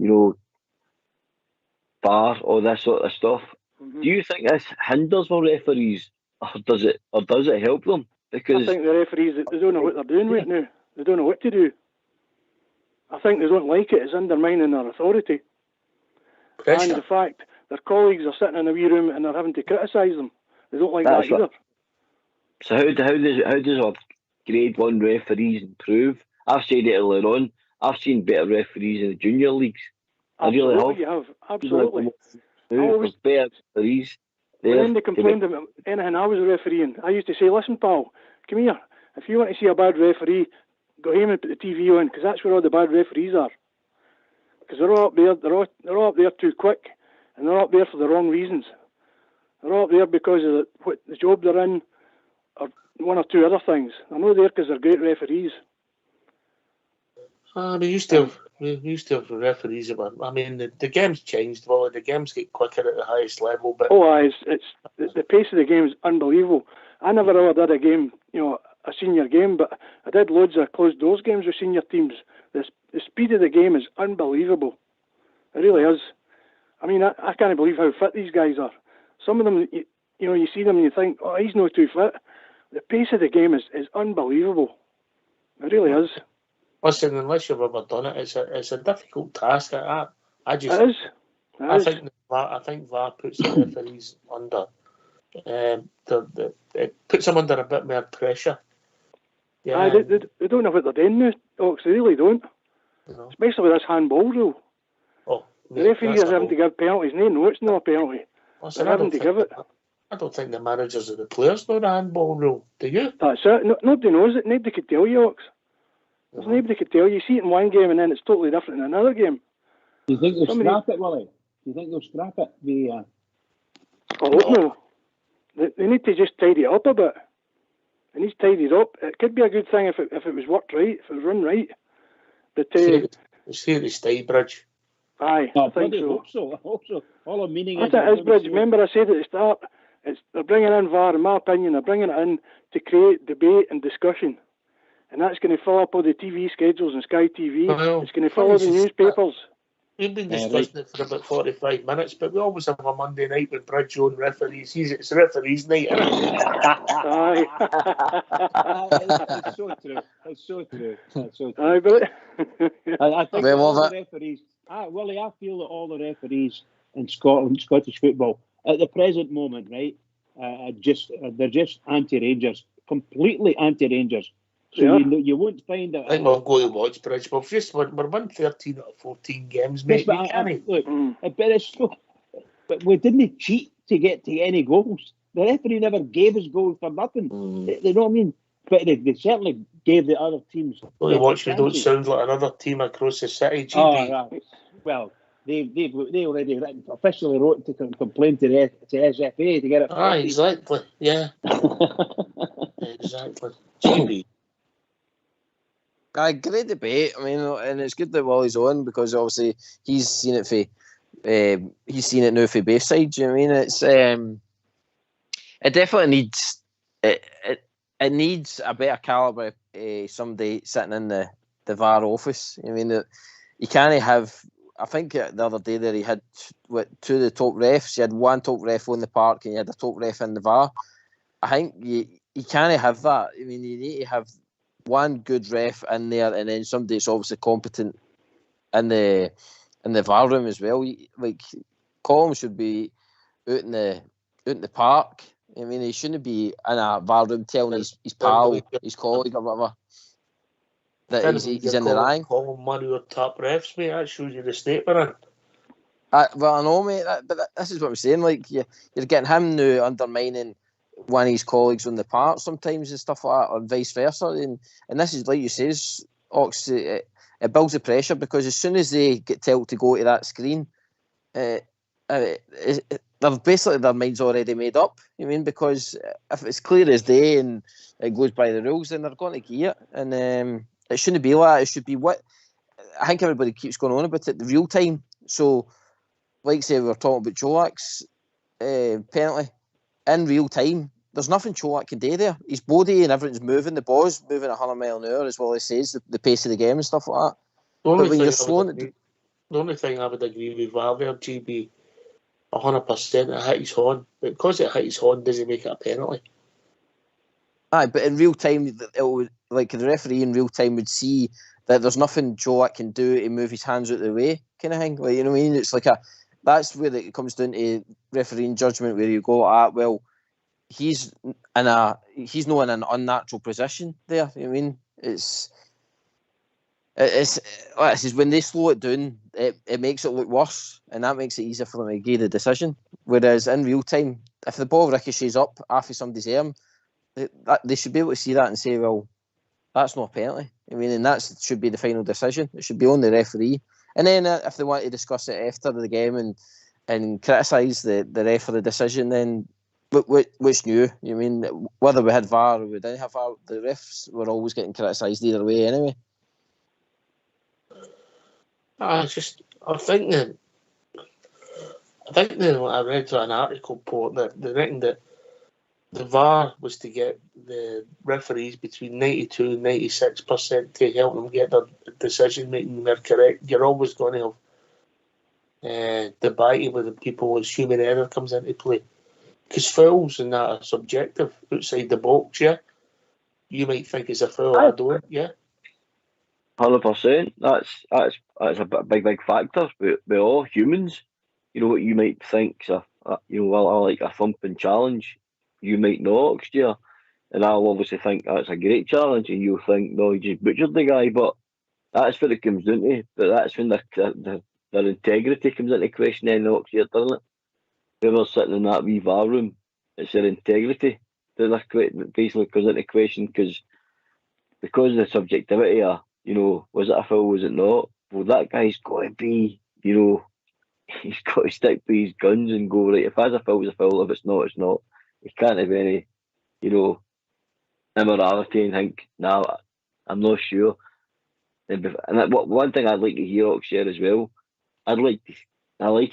VAR, all this sort of stuff. Do you think this hinders our referees, or does it help them? Because I think the referees, they don't know what they're doing right now. They don't know what to do. I think they don't like it. It's undermining their authority. Pressure. And the fact their colleagues are sitting in a wee room and they're having to criticise them. They don't like that either. So how does our grade 1 referees improve? I've said it earlier on. I've seen better referees in the junior leagues. Absolutely, I really have. You have. Absolutely. There's better referees. When they complained about anything I was refereeing, I used to say, listen, pal, come here. If you want to see a bad referee, go home and put the TV on, because that's where all the bad referees are. Because they're all up there, they're all up there too quick, and they're up there for the wrong reasons. They're all up there because of what the job they're in, or one or two other things. They're not there because they're great referees. We used to have referees. I mean, the game's changed. Well, the games get quicker at the highest level. But it's the pace of the game is unbelievable. I never ever did a game, a senior game, but I did loads of closed doors games with senior teams. The speed of the game is unbelievable. It really is. I mean, I can't believe how fit these guys are. Some of them, you see them and you think, oh, he's not too fit. The pace of the game is unbelievable. It really is. Listen, unless you've ever done it, it's a difficult task. I just, It is. I think VAR puts the referees under. It puts them under a bit more pressure. Yeah, they don't know what they're doing now, Ox. They really don't. Especially with this handball rule. Oh, the referees are having to give penalties. They know it's not a penalty. Listen, they're having to give it. I don't think the managers or the players know the handball rule. Do you? That's it. Nobody knows it. Nobody could tell you, Ox. There's nobody could tell you. You see it in one game and then it's totally different in another game. Do you think they'll scrap it, Willie? Do you think they'll scrap it? I hope no. They need to just tidy it up a bit. It needs tidied up. It could be a good thing if it was worked right, if it was run right. But it's here to stay, Bridge. Aye, I think so. I hope so. All I'm meaning is it is, Bridge. Remember I said at the start, they're bringing in VAR, in my opinion, they're bringing it in to create debate and discussion. And that's going to fill up all the TV schedules and Sky TV. Well, it's going to fill all the newspapers. We've been discussing it for about 45 minutes, but we always have a Monday night with Bridge on referees. It's referees night. Aye. It's so true. It's so true. Aye, but I think all the referees. Willie, I feel that all the referees in Scotland, Scottish football, at the present moment, right, they're just anti-Rangers, completely anti-Rangers. So you won't find that. I think we'll go to watch Bridge. We're 13 out of 14 games, mate. But we didn't cheat to get to any goals. The referee never gave us goals for nothing. You know what I mean? But they certainly gave the other teams. Well, watch me don't sound like another team across the city, GB. Oh, right. Well, they already officially wrote to complain to SFA to get it. Ah, exactly. Yeah. Exactly. GB. Great debate. I mean, and it's good that Wally's on because obviously he's seen it now for both sides. You know what I mean? It's it definitely needs it needs a better calibre somebody sitting in the VAR office. I mean, you can't have. I think the other day there he had two of the top refs. You had one top ref on the park and you had a top ref in the VAR. I think you can't have that. I mean, you need to have one good ref in there, and then somebody that's obviously competent in the VAR room as well. Like Colm should be out in the park. I mean, he shouldn't be in a VAR room telling his pal, his colleague, or whatever that he's in the line. Colm money or top refs, mate. That shows you the state we're in. Well, I know, mate. But this is what I'm saying. Like you're getting him now undermining one of his colleagues on the park sometimes and stuff like that, or vice versa. And this is like you says, Ox. It builds the pressure because as soon as they get told to go to that screen, they've basically their mind's already made up. You mean because if it's clear as day and it goes by the rules, then they're going to get it. And it shouldn't be like that. It should be what I think everybody keeps going on about it, the real time. So, like say we were talking about Cholak's penalty. In real time, there's nothing Cholak can do there. His body and everything's moving. The ball's moving 100 miles an hour as well as says the pace of the game and stuff like that. But when you're slowing it, the only thing I would agree with Val there, GB, 100%, it hit his horn. But because it hit his horn, does it make it a penalty? Aye, but in real time, it would, like the referee in real time would see that there's nothing Cholak can do to move his hands out of the way, kind of thing. Like, you know what I mean? It's like that's where it comes down to refereeing judgment, where you go, well, he's not in an unnatural position there. You know what I mean? It's when they slow it down, it makes it look worse, and that makes it easier for them to give the decision. Whereas in real time, if the ball ricochets up after somebody's arm, they should be able to see that and say, well, that's not a penalty. I mean, and that should be the final decision. It should be on the referee. And then if they want to discuss it after the game and and criticise the ref for the decision, then what's new? You mean whether we had VAR or we didn't have VAR, the refs were always getting criticised either way anyway. I think that I read an article report that they reckoned that the VAR was to get the referees between 92 and 96% to help them get their decision making they're correct. You're always going to have debate with the people as human error comes into play. Because fouls and that are subjective outside the box, yeah. You might think it's a foul, I don't, yeah. 100%. That's a big factor. We're all humans. You know what you might think, I like a thumping challenge. You might not, Oxdear. And I'll obviously think that's a great challenge, and you'll think, no, you just butchered the guy. But that's what it comes down to. But that's when their integrity comes into question, then, Oxdear, doesn't it? Whoever's sitting in that wee VAR room, it's their integrity that basically comes into question because of the subjectivity of, was it a foul, was it not? Well, that guy's got to be, he's got to stick to his guns and go, right, if that's a foul, it's a foul, if it's not, it's not. He can't have any, immorality and think, nah, I'm not sure. And one thing I'd like to hear, Oxshare, as well, I like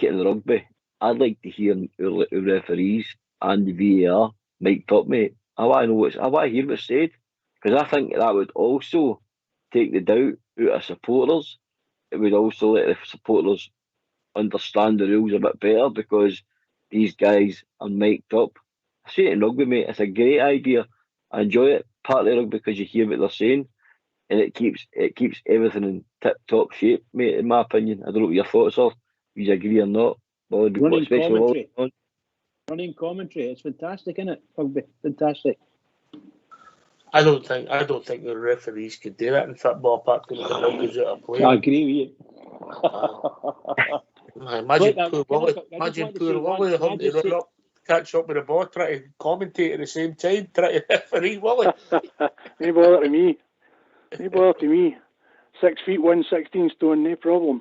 it in rugby, I'd like to hear our referees and the VAR mic'd up, mate. I want to hear what's said, because I think that would also take the doubt out of supporters. It would also let the supporters understand the rules a bit better because these guys are mic'd up. I see it in rugby, mate. It's a great idea. I enjoy it, partly rugby, because you hear what they're saying, and it keeps everything in tip-top shape, mate, in my opinion. I don't know what your thoughts are, if you agree or not. Running commentary. It's fantastic, isn't it? Rugby, fantastic. I don't think the referees could do that in football apart from the numbers out of play. I agree with you. Imagine poor Wally having to run up, catch up with the ball, try to commentate at the same time, try to referee Wally. No bother to me. 6 feet 1, 16 stone, no problem.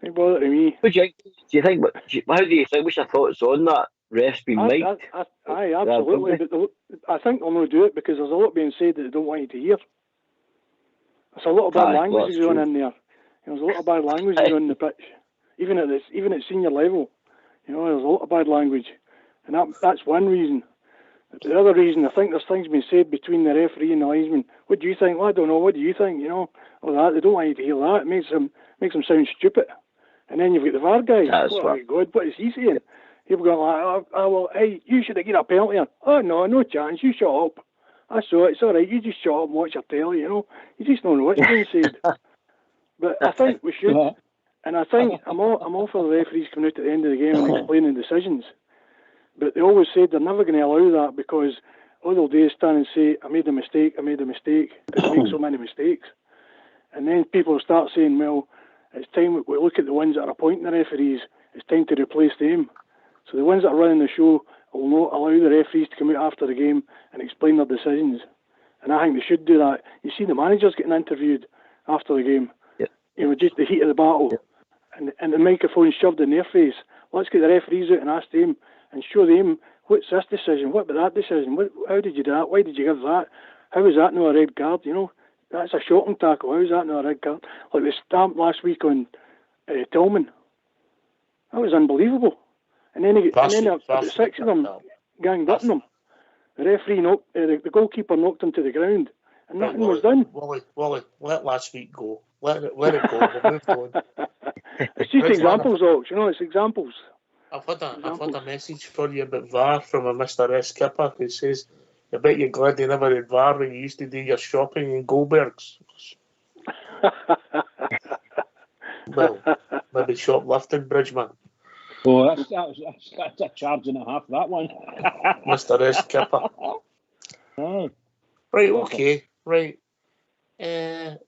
No bother to me. How do you think? What's your thoughts on that? Refs being mic'd? Aye, absolutely. But I think they'll not do it because there's a lot being said that they don't want you to hear. There's a lot of bad language going in there. There's a lot of bad language on the pitch, even at senior level. There's a lot of bad language, and that's one reason. The other reason, I think there's things being said between the referee and the linesman. What do you think? Well, I don't know. What do you think? All that. They don't want you to hear that. It makes them sound stupid. And then you've got the VAR guy. Oh my God, what is he saying? People going like, well, hey, you should have given a penalty. Oh no chance. You shut up. I saw it. It's all right. You just shut up and watch your telly. You just don't know what's being said. But I think we should. And I think I'm all for the referees coming out at the end of the game and explaining decisions. But they always said they're never going to allow that because all they'll do is stand and say, I made a mistake, because they make so many mistakes. And then people will start saying, well, it's time we look at the ones that are appointing the referees. It's time to replace them. So the ones that are running the show will not allow the referees to come out after the game and explain their decisions. And I think they should do that. You see the managers getting interviewed after the game. Yep. Just the heat of the battle. Yep. And the microphone shoved in their face. Let's get the referees out and ask them and show them, what's this decision? What about that decision? How did you do that? Why did you give that? How is that not a red card? That's a shocking tackle. How is that not a red card? Like the stamp last week on Tillman. That was unbelievable. And then about 6 of them ganged up on him. The referee the goalkeeper knocked him to the ground, and nothing was done. Wally, let last week go. Let it go. We'll move on. It's just examples, Ox. It's examples. I've had a message for you about VAR from a Mr. S. Kipper who says, I bet you're glad they never had VAR when you used to do your shopping in Goldberg's. Well, maybe shoplifting, Bridgeman. Oh, that's a charge and a half, that one. Mr. S. Kipper. Oh. Right, okay. Right. I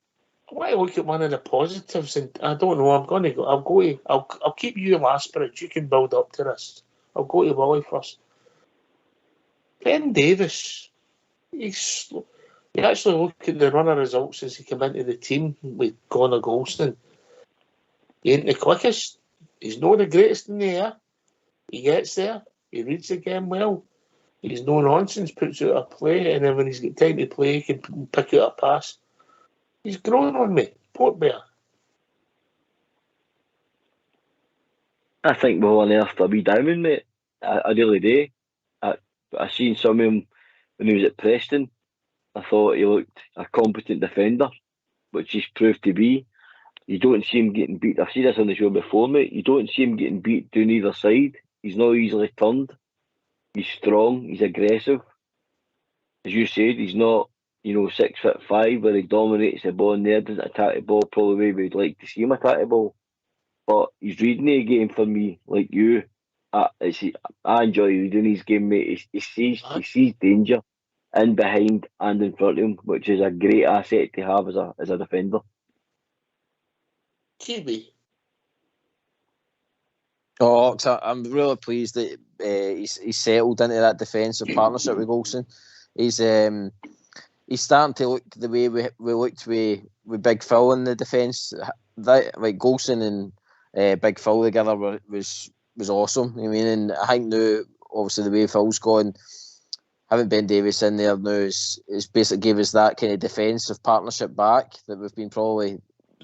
want to look at one of the positives, and I don't know. I'll keep you last, but you can build up to this. I'll go to Wally first. Ben Davis. You actually look at the run of results since he came into the team with Connor Golston. He ain't the quickest. He's not the greatest in the air. He gets there. He reads the game well. He's no nonsense, puts out a play, and then when he's got time to play, he can pick out a pass. He's grown on me, Port Bear. I think we'll unearthed a wee diamond, mate. I really do. I seen some of him when he was at Preston. I thought he looked a competent defender, which he's proved to be. You don't see him getting beat. I've seen this on the show before, mate. You don't see him getting beat down either side. He's not easily turned. He's strong. He's aggressive. As you said, he's not, 6'5", where he dominates the ball in there, doesn't attack the ball probably the way we'd like to see him attack the ball. But he's reading the game for me, like you. I enjoy reading his game, mate. He sees danger in behind and in front of him, which is a great asset to have as a defender. Kiwi. Oh, I'm really pleased that he's settled into that defensive partnership with Golson. He's starting to look the way we looked with Big Phil in the defence. That, like, Golson and Big Phil together was awesome. I mean, and I think now, obviously, the way Phil's gone, having Ben Davies in there now is basically gave us that kind of defensive partnership back that we've been probably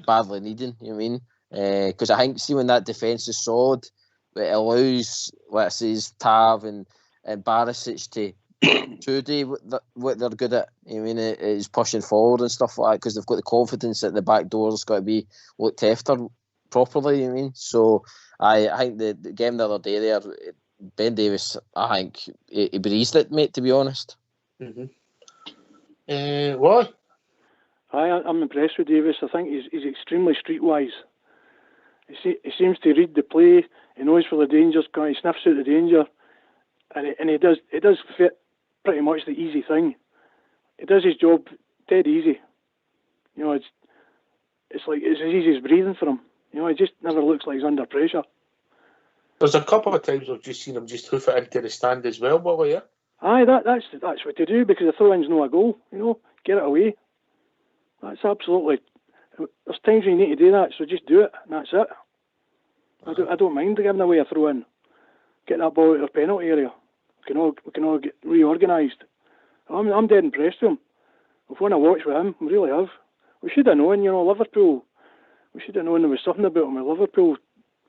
badly needing. You know what I mean? Because I think, see, when that defence is solid, it allows, let's say, Tav and Barisic to do what they're good at. You know what I mean? It is pushing forward and stuff like that, because they've got the confidence that the back door's got to be looked after properly. You know what I mean? So I think the game the other day there, Ben Davies, I think he breezed it, mate, to be honest. Mm-hmm. Why? I'm impressed with Davis. I think he's extremely streetwise. He seems to read the play. He knows where the danger's going. He sniffs out the danger, and he does fit pretty much the easy thing. He does his job dead easy. It's like it's as easy as breathing for him. He just never looks like he's under pressure. There's a couple of times I've just seen him just hoof it into the stand as well, Willie, yeah? Aye, that's what to do, because the throw-in's no a goal. Get it away. That's absolutely. There's times when you need to do that, so just do it, and that's it. I don't mind giving away a throw-in. Get that ball out of the penalty area. We can all get reorganised. I'm dead impressed with him. We've won a watch with him. We really have. We should have known, Liverpool. We should have known there was something about him when Liverpool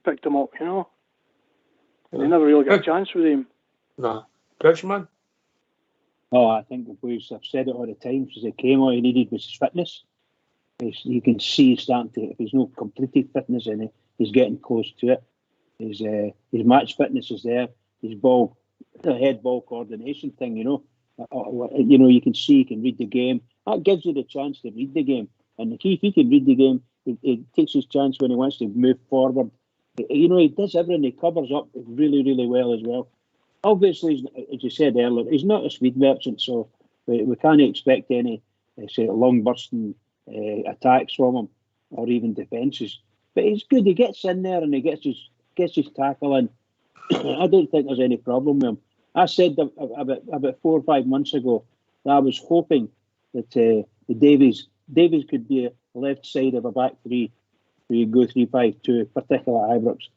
picked him up, And they never really got a chance with him. No. Bridgman? Oh, I think the boys have said it all the time since he came. All he needed was his fitness. You can see he's starting to, if he's not completed fitness in it, he's getting close to it. His match fitness is there. His head ball coordination thing, you can see he can read the game. That gives you the chance to read the game. And if he can read the game, he takes his chance when he wants to move forward. He does everything. He covers up really, really well as well. Obviously, as you said earlier, he's not a speed merchant, so we can't expect any long bursting attacks from him or even defences. But he's good. He gets in there and he gets his tackle in. I don't think there's any problem with him. I said about 4 or 5 months ago that I was hoping that the Davies could be a left side of a back three where you go 3-5-2, particularly at Ibrox.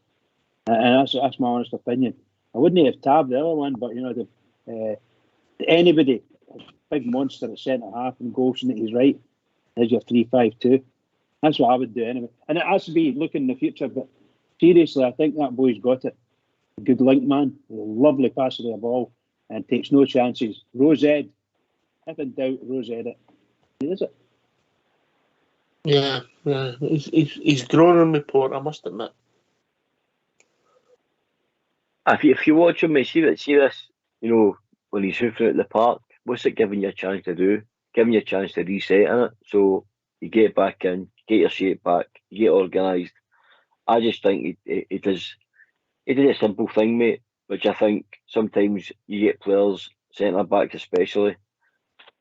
And that's my honest opinion. I wouldn't have tabbed the other one, but anybody, a big monster at centre half and Golson that he's right, there's your 3-5-2. That's what I would do anyway. And it has to be looking in the future, but seriously, I think that boy's got it. A good link man, a lovely passer of the ball, and takes no chances. Rose-Ed, if in doubt, Rose-Ed it. Is it? Yeah. He's grown on me, Port, I must admit. If you watch him, see this, when he's hoofing out the park, what's it giving you a chance to do? Giving you a chance to reset in it. So you get back in, get your shape back, you get organised. I just think he does a simple thing, mate, which I think sometimes you get players, centre backs especially,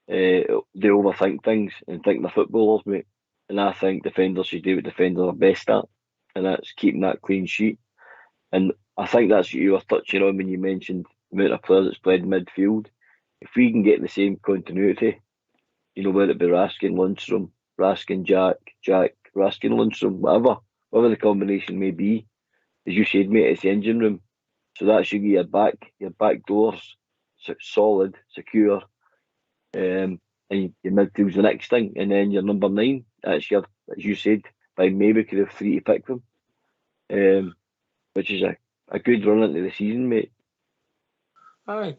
they overthink things and think they're footballers, mate. And I think defenders should do what defenders are best at, and that's keeping that clean sheet. And I think that's what you were touching on when you mentioned the amount of players that's played midfield. If we can get the same continuity, whether it be Raskin, Lundstrom, Raskin, Jack, Raskin, Lundstrom, whatever the combination may be, as you said, mate, it's the engine room. So that should be your back doors solid, secure, and your midfield's the next thing, and then your number 9. That's your, as you said, by maybe could have 3 to pick from, which is a good run into the season, mate. Aye.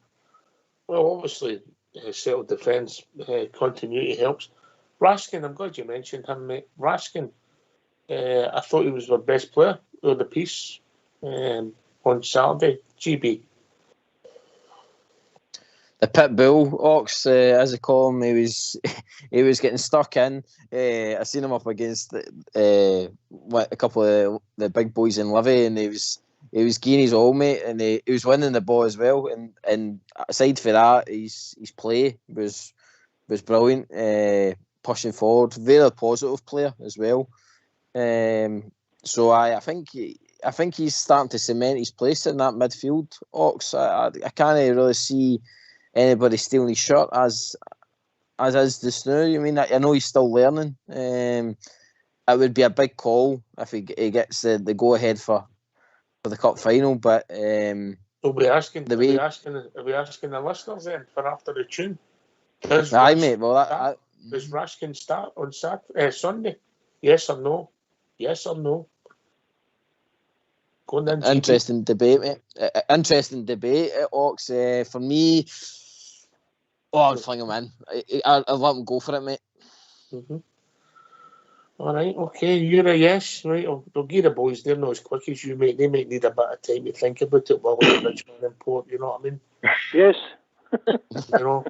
Well, obviously, settled defence continuity helps. Raskin, I'm glad you mentioned him, mate. Raskin, I thought he was our best player of the piece on Saturday. GB. The pit bull, Ox, as they call him, he was getting stuck in. I seen him up against a couple of the big boys in Livy, and he was getting his all, mate, and he was winning the ball as well. And aside for that, his play was brilliant. Pushing forward, very positive player as well. So I think he's starting to cement his place in that midfield. Ox, I can't really see anybody stealing his shirt as is this now. I mean, I know he's still learning. It would be a big call if he gets the go ahead for the cup final. But Are we asking the listeners then for after the tune? Aye, mate. Well, does Raskin start on Sunday? Yes or no? Yes or no? Interesting debate, mate. Interesting debate, Ox. For me, I'd fling him in. I'll let him go for it, mate. Mm-hmm. All right, okay. You're a yes, right? I'll give the boys. They're not as quick as you, mate. They might need a bit of time to think about it while we're Richmond and Port. You know what I mean? Yes. You know.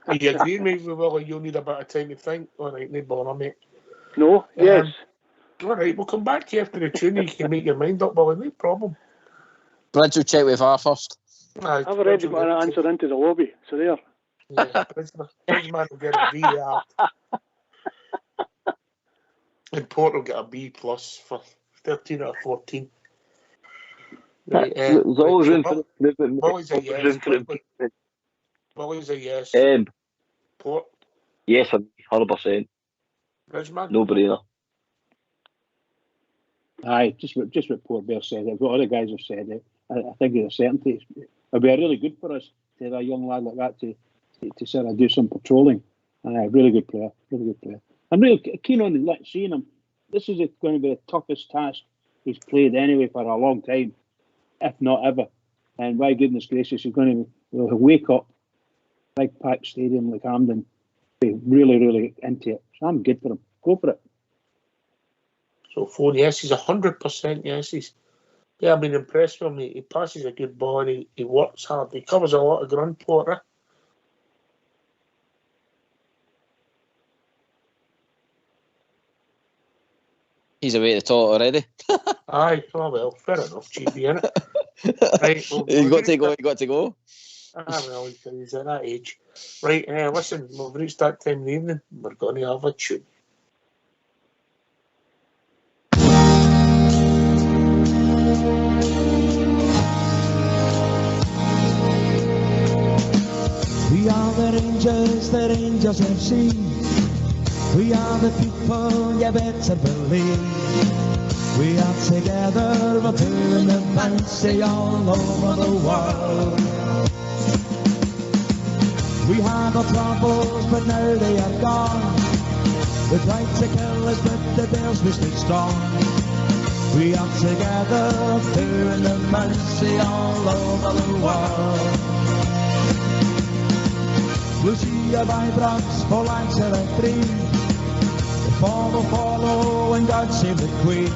Are you agreeing with me, Willie? You'll need a bit of time to think. All right, no bother, mate. No. Yes. All right, we'll come back to you after the tune. You can make your mind up, Willie. No problem. Bridge will check with VAR first. I've already got an answer into the lobby, so there. Yeah, Bridgeman will get a VR. And Port will get a B+ for 13 out of 14. Right, There's always room for improvement. Willie's a yes. Willie's a yes. Port? Yes, 100%. Bridgeman? No brainer. Aye, just what Port Bear said. What other guys have said. I think there's a certainty. It'll be really good for us to have a young lad like that to sort of do some patrolling. Really good player. I'm really keen on seeing him. This is going to be the toughest task he's played anyway for a long time, if not ever. And by goodness gracious, he's going to wake up, big packed stadium like Hampden, be really, really into it. So I'm good for him. Go for it. So 4 yeses, 100% yeses. Yeah, I've been impressed with him. He passes a good ball and he works hard. He covers a lot of ground, Porter. He's away at the toilet already. Aye, oh well, fair enough, GB, innit? Right, you got to go. Well, he's at that age. Right, listen, we've reached that time in the evening. We're going to have a tune. We are the Rangers FC. We are the people, you better believe. We are together, we're doing the fancy all over the world. We had our troubles, but now they are gone. We tried to kill us, but the Bears we stay strong. We are together, doing the fancy all over the world. Lucia Vibrox for Lancer 3. Follow, and God save the Queen.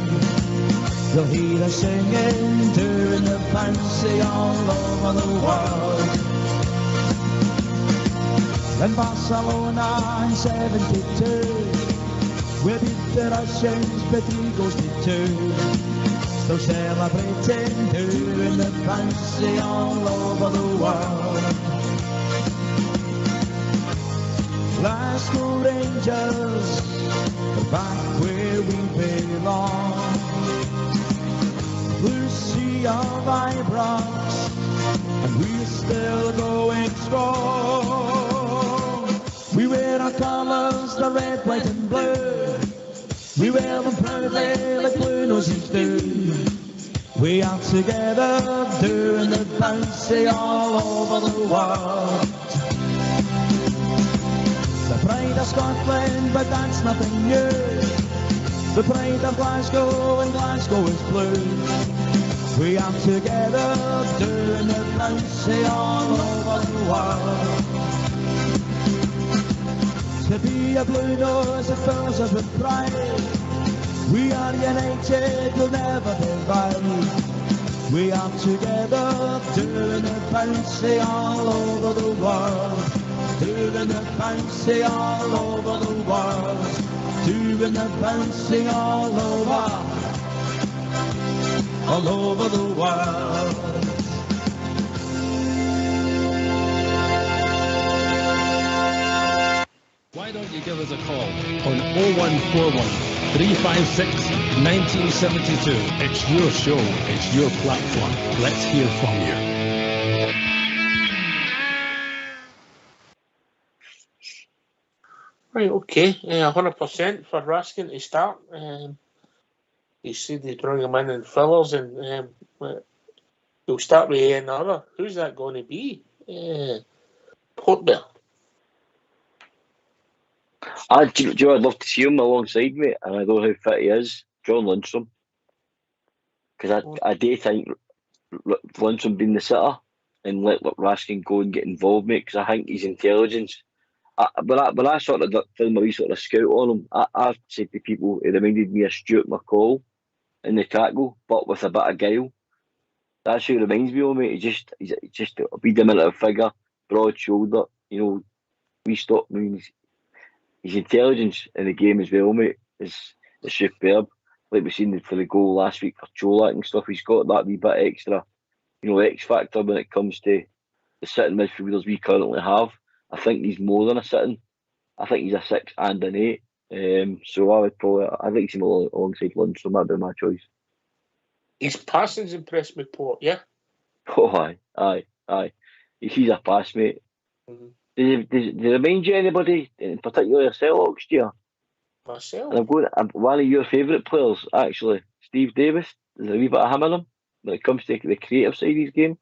You'll hear us singing, doing the fancy all over the world. In Barcelona in 72, we beat the Russians, but 3 goals to 2. Still celebrating, doing the fancy all over the world. Glasgow Rangers, we're back where we belong. Lucia Vibrox, and we're still going strong. We wear our colours, the red, white and blue. We wear them proudly like blue noses do. We are together doing the bouncy all over the world. The pride of Scotland, but that's nothing new. The pride of Glasgow, and Glasgow is blue. We are together doing the bouncy all over the world. To be a blue nose that fills us with pride. We are united, we'll never divide. We are together doing the bouncy all over the world. Doing the bouncy all over the world. Doing the bouncy all over the world. Why don't you give us a call on 0141 356 1972. It's your show, it's your platform. Let's hear from you. Right, okay, 100% for Raskin to start. You said they bring him in fillers, and he'll start with another. Who's that going to be? Port Bear. Do you know, I'd love to see him alongside me, and I know how fit he is, John Lundstrom. Because I do think Lundstrom being the sitter and let Raskin go and get involved, mate, because I think his intelligence. When I sort of did my wee sort of scout on him, I said to people, it reminded me of Stuart McCall in the tackle, but with a bit of guile. That's who it reminds me of, mate. He's just a wee diminutive figure, broad shoulder, you know, wee stop means. His intelligence in the game as well, mate, is superb. Like we seen for the goal last week for Cholak and stuff, he's got that wee bit extra, you know, X factor when it comes to the sitting midfielders we currently have. I think he's more than a sitting. I think he's a 6 and an 8. So I think he's alongside Lundstrom. That'd be my choice. His passing's impressed me, Port, yeah? Oh, aye. He's a pass, mate. Mm-hmm. Does it remind you of anybody, in particular yourself, Oxtear? Myself? And one of your favourite players, actually, Steve Davis. There's a wee bit of him in him when it comes to the creative side of his game.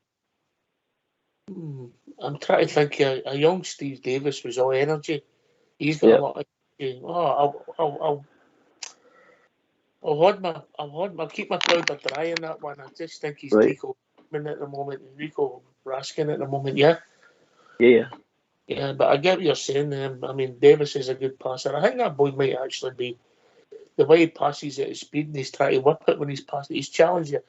I'm trying to think. A young Steve Davis was all energy. He's got a lot of energy. I'll keep my powder dry in that one. I just think he's Right. Rico at the moment, Rico Raskin at the moment, yeah? Yeah. Yeah, but I get what you're saying. I mean, Davis is a good passer. I think that boy might actually be the way he passes at his speed and he's trying to whip it when he's passing. He's challenged you.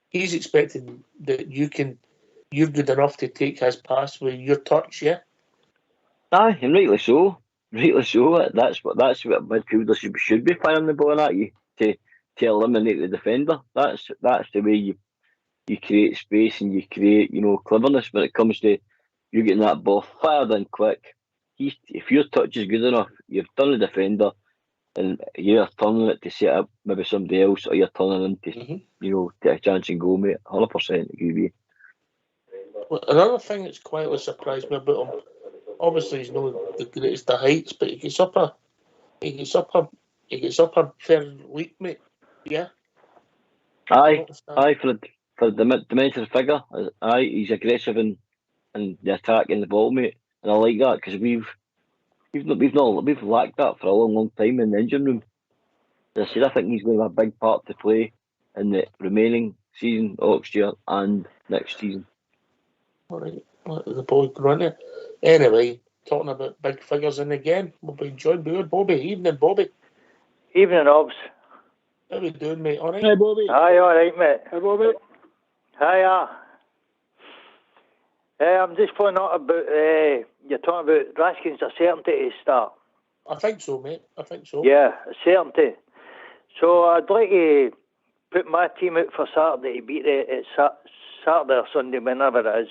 He's expecting that you're good enough to take his pass with your touch, yeah? Aye, and rightly so. That's what midfielders should be firing the ball at you to eliminate the defender. That's the way you create space and you create, you know, cleverness when it comes to you getting that ball fired in quick. If your touch is good enough, you've done the defender, and you're turning it to set up maybe somebody else, or you're turning them to, you know, take a chance and go, mate. 100% agree with you. Well, another thing that's quietly surprised me about him, obviously he's not the greatest of heights, but he gets up a fair leap, mate. Yeah. Aye, for the dimensional figure. Aye, he's aggressive in the attack and the ball, mate, and I like that because we've lacked that for a long time in the engine room. As I said, I think he's going to have a big part to play in the remaining season, Oxtear, and next season. All right, the boy running. Anyway, talking about big figures in the game, we'll be joined by Bobby. Evening, Bobby. Evening, Obs. How we doing, mate? All right? Hey, Bobby. Hi, all right, mate. Hey, Bobby. Hiya. I'm just finding out about, you're talking about Raskin's a certainty to start. I think so, mate. I think so. Yeah, a certainty. So I'd like to put my team out for Saturday to beat it Saturday or Sunday, whenever it is.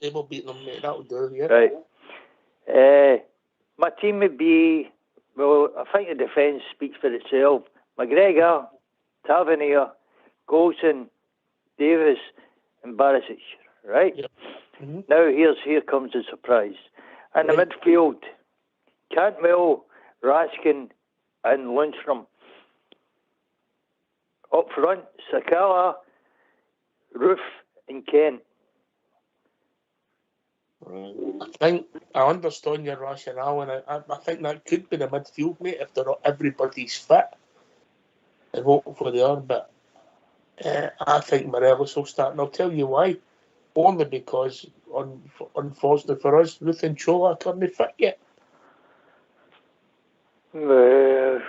They will beat them, mate. That'll do, yeah. Right. My team would be, well, I think the defence speaks for itself. McGregor, Tavernier, Golson, Davis, and Barisic. Right? Yep. Mm-hmm. Now here comes the surprise. In the midfield, Cantwell, Raskin, and Lundstrom. Up front, Sakala, Roof and Kent. Right. I think I understand your rationale, and I think that could be the midfield, mate, if everybody's fit. And hopefully they are, but I think Morelos will start, and I'll tell you why. Only because, unfortunately for us, Ruth and Cholak aren't fit yet. Well,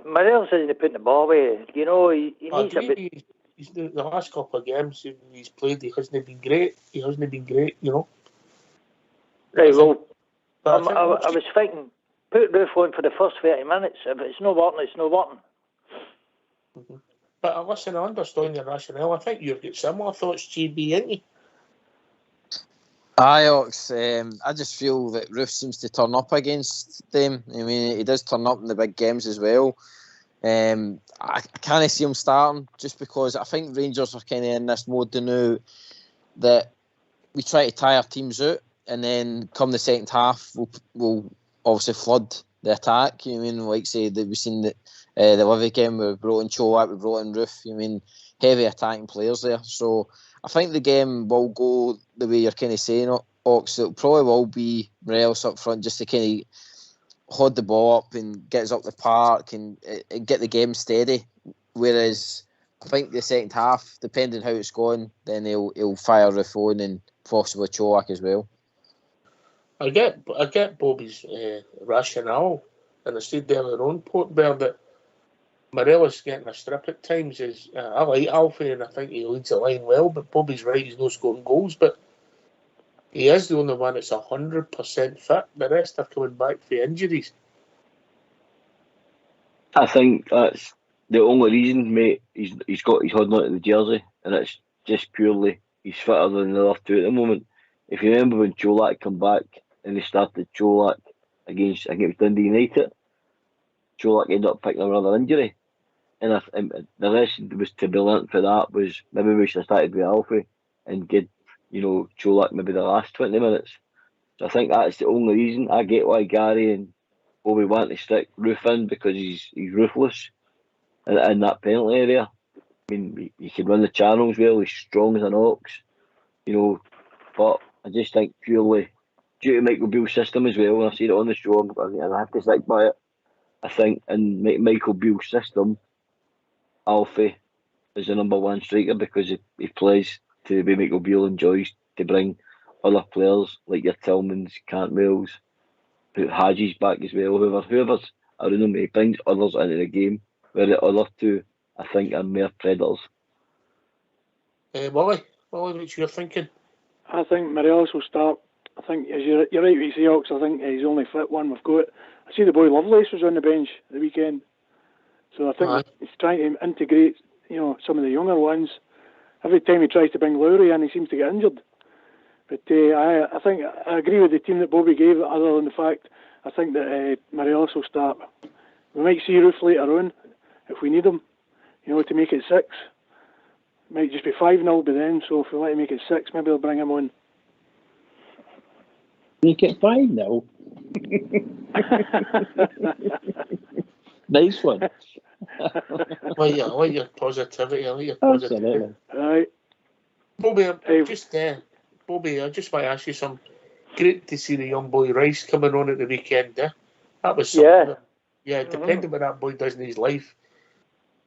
Morelos isn't putting the ball away. You know, he needs a bit. The last couple of games he's played, he hasn't been great. You know. Right, I was thinking, put Ruth on for the first 30 minutes. If it's not working, it's not working. Mm-hmm. But listen, I understand your rationale. I think you've got similar thoughts, GB, ain't you? Aye, Ox. I just feel that Ruth seems to turn up against them. I mean, he does turn up in the big games as well. I can't see him starting just because I think Rangers are kind of in this mode now that we try to tire teams out, and then come the second half, we'll obviously flood the attack. You know what I mean, like say that we've seen the Livy game, we brought in Cholak, we brought in Roof. You know what I mean, heavy attacking players there. So I think the game will go the way you're kind of saying, Ox. It probably will be Morelos up front just to kind of hold the ball up and get us up the park and get the game steady. Whereas I think the second half, depending how it's going, then he'll fire Roof on and possibly Cholak as well. I get Bobby's rationale, and I said there on own Port Bear that Morelos getting a strip at times is. I like Alfie, and I think he leads the line well. But Bobby's right; he's not scoring goals, but he is the only one that's 100% fit. The rest are coming back for injuries. I think that's the only reason, mate. He's holding on to the jersey, and it's just purely he's fitter than the other two at the moment. If you remember when Cholak come back and they started Cholak against, I think it was Dundee United, Cholak ended up picking another injury, and the rest was to be learnt for that was maybe we should have started with Alfie and get Cholak maybe the last 20 minutes. So I think that's the only reason. I get why Gary and Bobby want to stick Roof in because he's ruthless in that penalty area. I mean, he can run the channels well. He's strong as an ox, But I just think purely due to Michael Beale's system as well, and I've seen it on the show, and I have to stick by it. I think in Michael Beale's system, Alfie is the number one striker because he plays to the way Michael Beale enjoys to bring other players like your Tillmans, Cantwells, Hadji's back as well, whoever's around him, he brings others into the game, where the other two, I think, are mere predators. Wally, what's your thinking? I think Morelos will start. I think, as you're right with you, Seahawks, I think he's the only fit one we've got. I see the boy Lovelace was on the bench the weekend. So I think he's trying to integrate, some of the younger ones. Every time he tries to bring Lowry in, he seems to get injured. But I think I agree with the team that Bobby gave, other than the fact I think that Morelos will start. We might see Roof later on if we need him, to make it 6. It might just be 5-0 by then, so if we want to make it 6, maybe they'll bring him on. Make it 5-0. Nice one. I like your positivity. Absolutely. Right. Bobby, I just want to ask you something. Great to see the young boy Rice coming on at the weekend. That was something. Yeah, depending what that boy does in his life,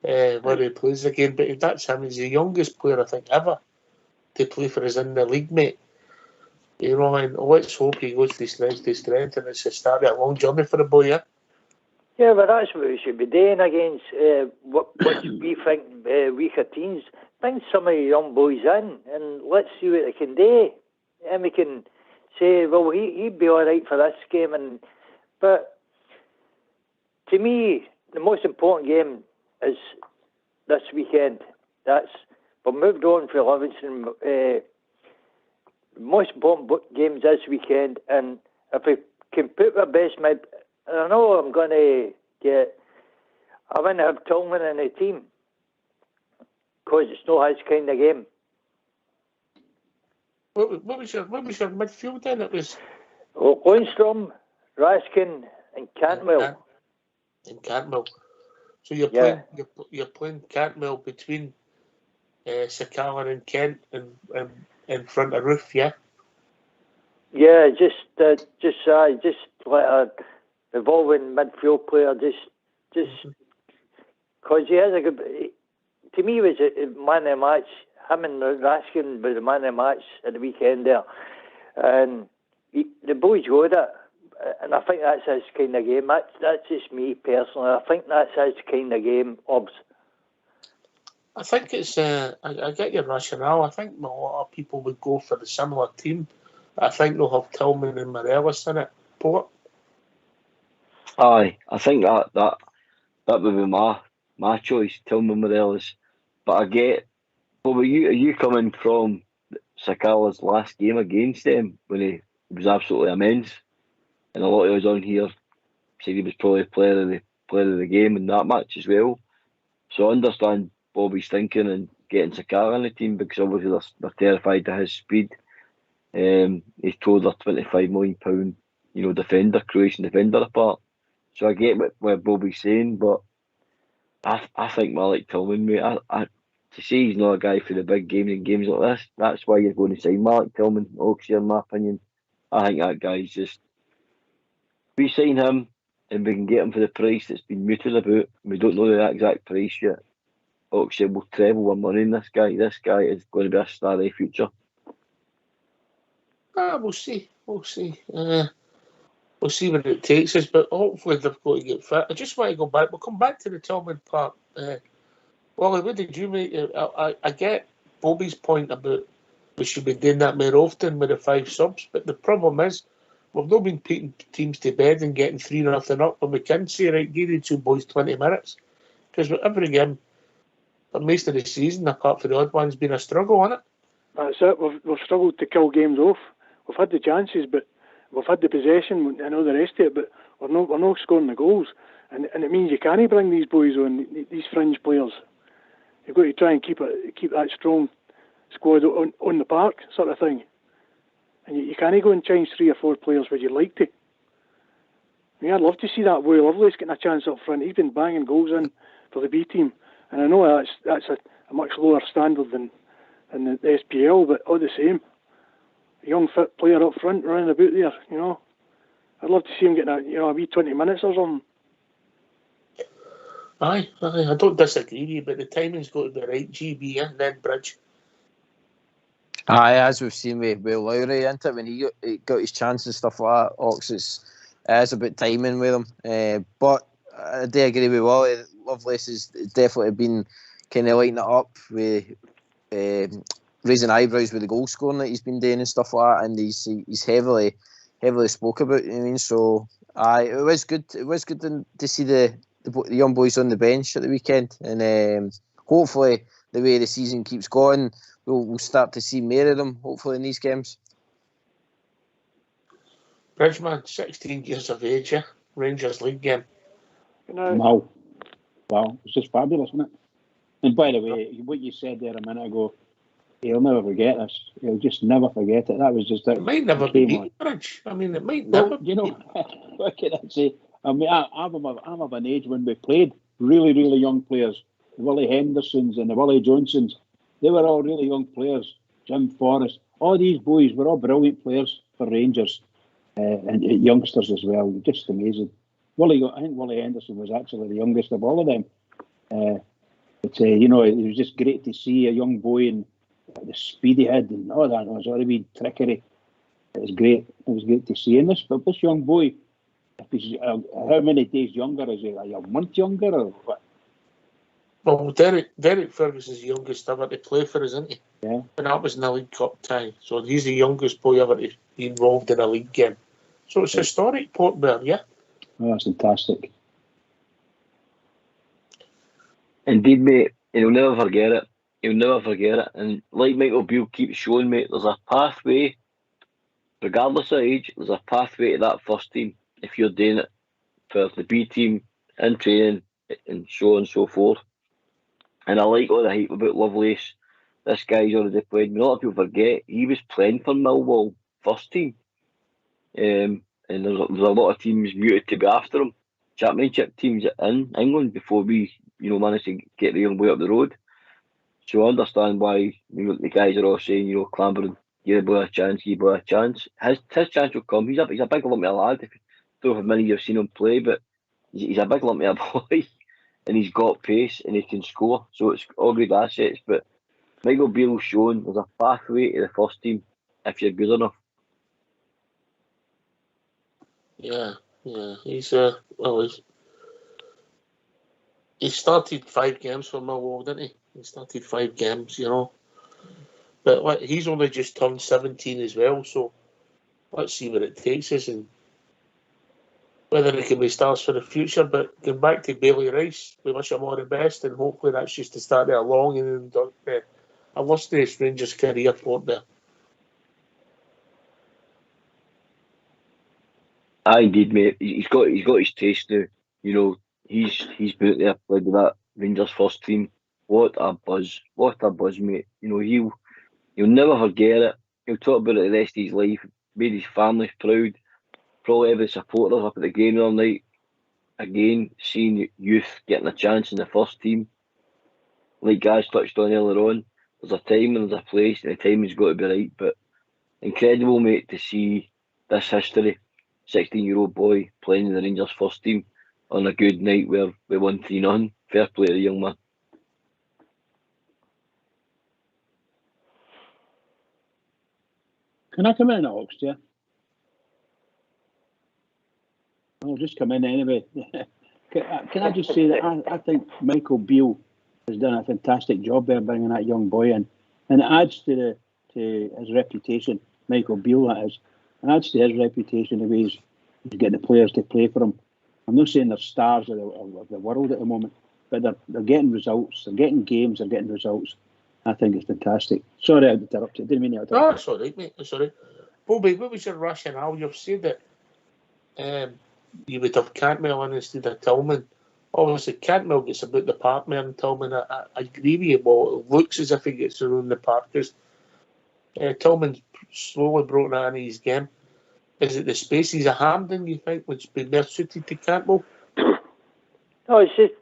where he plays again. But that's him. He's the youngest player I think ever to play for us in the league, mate. And let's hope he goes from strength to strength, and it's the start of a long journey for the boy. Yeah, but that's what we should be doing against what we think weaker teams. Bring some of the young boys in and let's see what they can do. And we can say, well, he'd be all right for this game. But to me, the most important game is this weekend. We've moved on for Livingston. The most important games this weekend. And if we can put our best mid, I know I'm going to I want to have Tillman in the team because it's not his kind of game. What was your midfield then? It was Lundstrom, Raskin, and Cantwell. So you're playing Cantwell between Sakala and Kent and in front of Roof, yeah. Yeah, just like a evolving midfield player, just because he has a good. To me, he was a man of the match. Him and Raskin was the man of the match at the weekend there, and the boys got it. And I think that's his kind of game. That's just me personally. I think that's his kind of game, Obs. I think it's. I get your rationale. I think a lot of people would go for the similar team. I think they'll have Tillman and Morelos in it. Port. Aye, I think that would be my choice, Tillman Morelos. But I get. Well, are you coming from Sakala's last game against them when he was absolutely immense, and a lot of us on here said he was probably player of the game in that match as well. So I understand Bobby's thinking and getting Sakala in the team because obviously they're terrified of his speed. He's told their £25 million, Croatian defender apart. So I get what Bobby's saying, but I think I like Tillman, mate. To say he's not a guy for the big games and games like this, that's why you're going to sign Malik Tillman, Oxley, in my opinion. I think that guy's just. We sign him and we can get him for the price that's been mooted about. We don't know the exact price yet. Oxley will treble our money in this guy. This guy is going to be a star of the future. We'll see. We'll see. We'll see where it takes us, but hopefully they've got to get fit. I just want to go back. We'll come back to the Tillman part. Wally, what did you make? I get Bobby's point about we should be doing that more often with the 5 subs, but the problem is we've not been putting teams to bed and getting 3-0 up, but we can say, right, give the 2 boys 20 minutes. Because every game, for most of the season, apart from the odd ones, been a struggle, hasn't it? That's it. We've struggled to kill games off. We've had the chances, but we've had the possession and all the rest of it, but we're not scoring the goals. And it means you can't bring these boys on, these fringe players. You've got to try and keep that strong squad on the park, sort of thing. And you can't go and change 3 or 4 players where you'd like to. I mean, I'd love to see that boy Lovelace getting a chance up front. He's been banging goals in for the B team, and I know that's a much lower standard than the SPL, but all the same, a young fit player up front running about there. I'd love to see him getting a wee 20 minutes or something. Aye, I don't disagree with you, but the timing's got to be right, GB, and then Bridge. Aye, as we've seen with Lowry, isn't it? When he got his chance and stuff like that, Ox, it's about timing with him. But I do agree with Wally. Lovelace has definitely been kind of lighting it up with raising eyebrows with the goal scoring that he's been doing and stuff like that, and he's heavily spoke about. I mean, so it was good. It was good to see the young boys on the bench at the weekend, and hopefully the way the season keeps going, we'll start to see more of them. Hopefully in these games. Bridgeman, 16 years of age, yeah, Rangers League game. Wow, it's just fabulous, isn't it? And by the way, what you said there a minute ago, he'll never forget this. He'll just never forget it. That was just it. It might never be beaten, Bridge. I mean, it might never. What can I say? I mean, I'm of an age when we played really, really young players. The Willie Hendersons and the Willie Johnsons. They were all really young players. Jim Forrest. All these boys were all brilliant players for Rangers and youngsters as well. Just amazing. I think Willie Henderson was actually the youngest of all of them. But it was just great to see a young boy and the speed he had and all that. It was all a wee trickery. It was great. It was great to see. And this young boy, if he's, how many days younger is he? Like a month younger or what? Well, Derek Ferguson's the youngest ever to play for us, isn't he? Yeah. And that was in the League Cup tie. So he's the youngest boy ever to be involved in a league game. So it's historic, Port Bear, yeah? Oh, that's fantastic. Indeed, mate. He'll never forget it. He'll never forget it. And like Michael Beale keeps showing, mate, there's a pathway, regardless of age, there's a pathway to that first team if you're doing it for the B team in training and so on and so forth. And I like all the hype about Lovelace. This guy's already played. A lot of people forget he was playing for Millwall first team. And there's a lot of teams muted to be after him. championship teams in England before we, managed to get the young boy up the road. So I understand why the guys are all saying, clambering, give a boy a chance, give a boy a chance. His chance will come. He's a big lumpy lad. If you don't have many you've seen him play, but he's a big lumpy boy, and he's got pace and he can score. So it's all good assets. But Michael Beale's shown there's a pathway to the first team if you're good enough. Yeah. He's he started 5 games for Millwall, didn't he? He started 5 games, But he's only just turned 17 as well, so let's see where it takes us and whether it can be stars for the future. But going back to Bailey Rice, we wish him all the best, and hopefully that's just the start of a long and illustrious Rangers career, Port there. Indeed, mate. He's got his taste now. He's been out there played with that Rangers first team. What a buzz, mate. He'll never forget it. He'll talk about it the rest of his life. Made his family proud. Probably every supporter up at the game the other night. Again, seeing youth getting a chance in the first team. Like guys touched on earlier on, there's a time and there's a place, and the timing's got to be right. But incredible, mate, to see this history. 16-year-old boy playing in the Rangers first team on a good night where we won 3-0. Fair play to the young man. Can I come in, Alex? Yeah. I'll just come in anyway. Can I just say that I think Michael Beale has done a fantastic job there bringing that young boy in, and it adds to his reputation. Michael Beale, that is. It adds to his reputation the way he's getting the players to play for him. I'm not saying they're stars of the world at the moment, but they're getting results. They're getting games. They're getting results. I think it's fantastic. Sorry I interrupted. Didn't mean to interrupt. No, that's all right, mate. That's all right. Bobby, what was your rationale? You've said that you would have Cantwell in instead of Tillman. Obviously, Cantwell gets about the park more than Tillman. I agree with you. Well, it looks as if he gets around the park because Tillman's slowly broken out in his game. Is it the space he's a hand in, you think, which would be more suited to Cantwell? No, it's just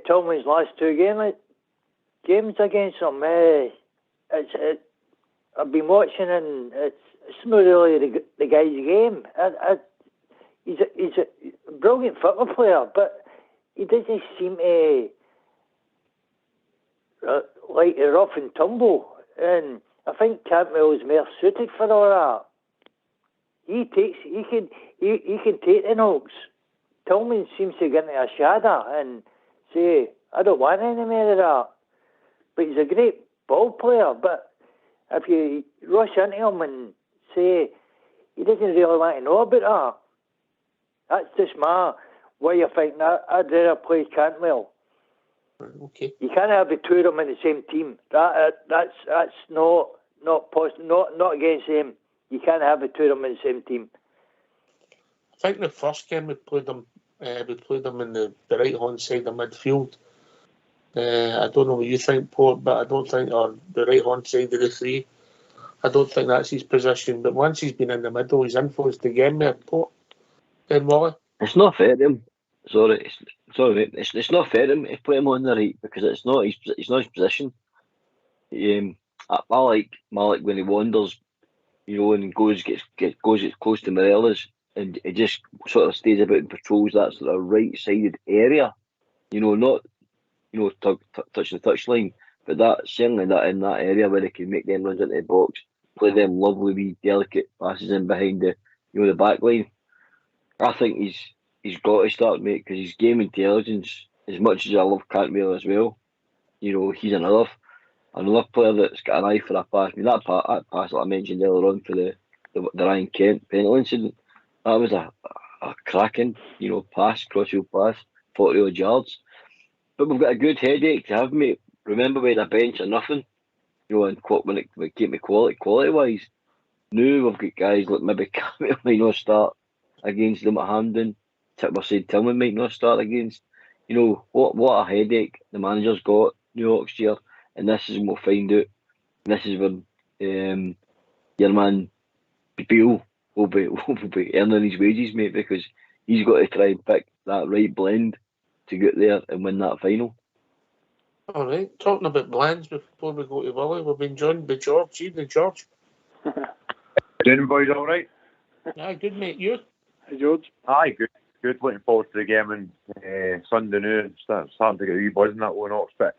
Tillman's last 2 games against him. I've been watching and it's not really the guy's game. He's a brilliant football player, but he doesn't seem to like a rough and tumble. And I think Cantwell is more suited for all that. He can take the knocks. Tillman seems to get into a shadow and say, I don't want any more of that. But he's a great ball player. But if you rush into him and say he doesn't really want to know about that, that's just my way of thinking. I'd rather play Cantwell. Okay. You can't have the 2 of them in the same team. That's not possible. Not against him. You can't have the 2 of them in the same team. I think the first game we played them in the right hand side of midfield. I don't know what you think, Port, but I don't think on the right hand side of the 3. I don't think that's his position. But once he's been in the middle, he's influenced the game there, Port. Then Wally. It's not fair to him. Sorry, mate. It's not fair to him to play him on the right because it's not his position. I like Malik when he wanders, and goes gets close to Morelos, and it just sort of stays about and patrols that sort of right-sided area. Not touching the touchline, but that certainly that in that area where they can make them runs into the box, play them lovely wee delicate passes in behind the back line. I think he's got to start, mate, because his game intelligence, as much as I love Cantwell as well, he's another player that's got an eye for a pass. I mean, that pass that I mentioned earlier on for the Ryan Kent penalty incident, that was a cracking, pass, crossfield pass, 40 odd yards. But we've got a good headache to have, mate. Remember we had a bench or nothing, and when it came to quality wise. Now we've got guys like maybe Cantwell might not start against them at Hampden. We're saying Tillman might not start against. What a headache the manager's got next year, and this is when we'll find out. And this is when your man Beale will be earning his wages, mate, because he's got to try and pick that right blend to get there and win that final. All right. Talking about blends before we go to Willie, we've been joined by George. Evening, George. Doing, boys, all right? Aye, good, mate. You? Hey, George. Aye, good. Good. Looking forward to the game on Sunday now. Starting to get a wee buzz in that one, Ox. But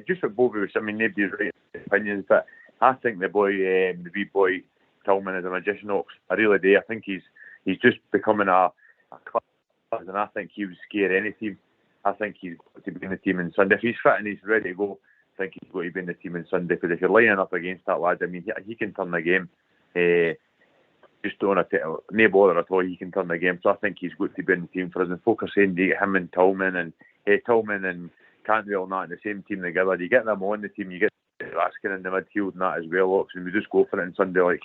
just what Bobby was, I mean, nobody's right opinions, but I think the wee boy Tillman is a magician, Ox. I really do. I think he's just becoming a class, and I think he would scare any team. I think he's got to be in the team on Sunday. If he's fit and he's ready to go, I think he's got to be in the team on Sunday, because if you're lining up against that lad, I mean, he can turn the game. Just don't no bother at all, he can turn the game. So I think he's got to be in the team for us. And folk are saying, do you get him and Tillman and Cantwell and that in the same team together? Do you get them on the team? You get Raskin in the midfield and that as well, Ox, and we just go for it on Sunday, like.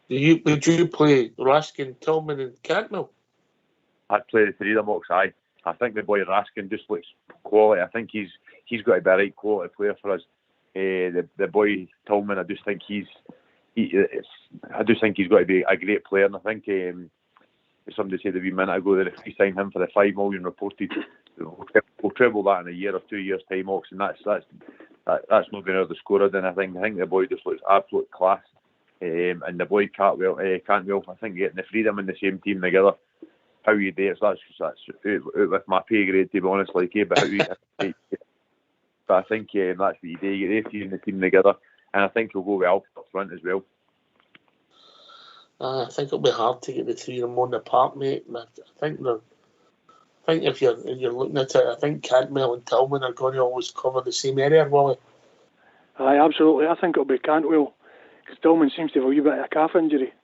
Would you play Raskin, Tillman and Cantwell? I'd play the three of them, Ox, aye. I think the boy Raskin just looks quality. I think he's got to be a right quality player for us. The boy Tillman, I just think he's got to be a great player. And I think somebody said a wee minute ago that if we sign him for the $5 million reported, we'll treble that in a year or 2 years' time, Ox, and that's not going out of the scorer. Then I think the boy just looks absolute class. And the boy Cantwell, I think getting the freedom in the same team together, how you do it, so that's out with my pay grade, to be honest, like, but how you but I think that's what you do, you get the team together, and I think he'll go well up front as well. I think it'll be hard to get the three of them on the park, mate. I think if you're looking at it, I think Cantwell and Tillman are going to always cover the same area, Willie. Aye, absolutely. I think it'll be Cantwell, because Tillman seems to have a wee bit of a calf injury,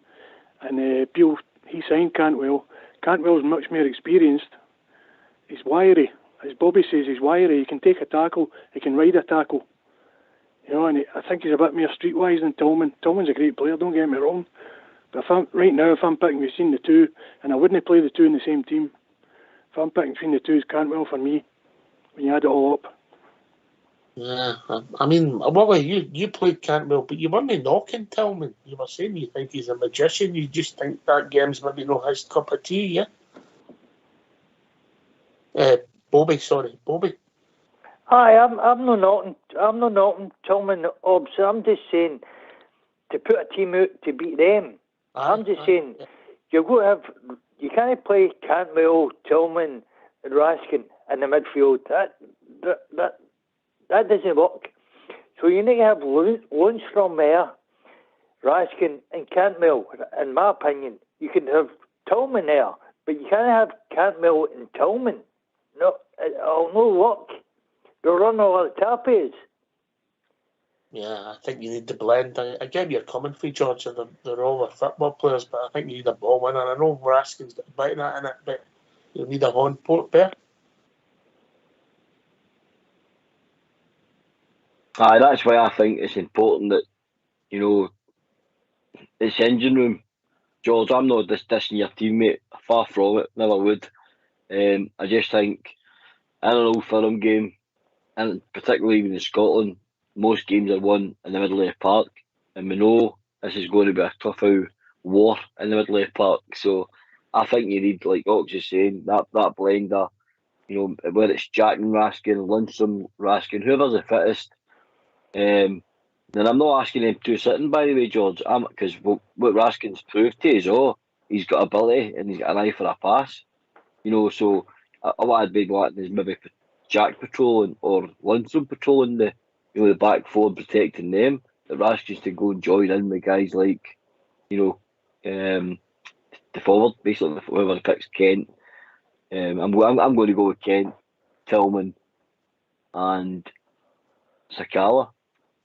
and Beale, he signed Cantwell. Cantwell's much more experienced. He's wiry. As Bobby says, he's wiry. He can take a tackle. He can ride a tackle. You know, and I think he's a bit more streetwise than Tillman. Tillman's a great player, don't get me wrong. But if I'm picking between the two, and I wouldn't play the two in the same team, if I'm picking between the two, it's Cantwell for me, when you add it all up. Yeah, I mean, Willie, you played Cantwell, but you weren't knocking Tillman. You were saying you think he's a magician. You just think that game's maybe not his cup of tea, yeah? Bobby. Hi, I'm not knocking Tillman, Obs. I'm just saying to put a team out to beat them. I'm just saying you can't play Cantwell, Tillman, and Raskin in the midfield. That doesn't work. So you need to have loans from there, Raskin and Cantwell. In my opinion, you can have Tillman there, but you can't have Cantwell and Tillman. No, it'll no work. They'll run all the tappies. Yeah, I think you need the blend. I get your coming for George. They're all football players, but I think you need a ball winner. I know Raskin's got a bit of that in it, but you need a horn port there. Aye, that's why I think it's important that, you know, it's engine room. George, I'm not dissing your teammate, far from it, never would. I just think in an Old Firm game, and particularly even in Scotland, most games are won in the middle of the park, and we know this is going to be a tough out war in the middle of the park. So I think you need, like Ox is saying, that blender, you know, whether it's Jack and Raskin, Lundstrom, Raskin, whoever's the fittest. And I'm not asking them to sitting, by the way, George, because what Raskin's proved to is, he's got ability and he's got an eye for a pass. You know, so what I'd be wanting is maybe Jack patrolling or Lundstrom patrolling the back four, protecting them. The Raskin's to go and join in with guys like, you know, the forward, basically whoever picks Kent. I'm going to go with Kent, Tillman, and Sakala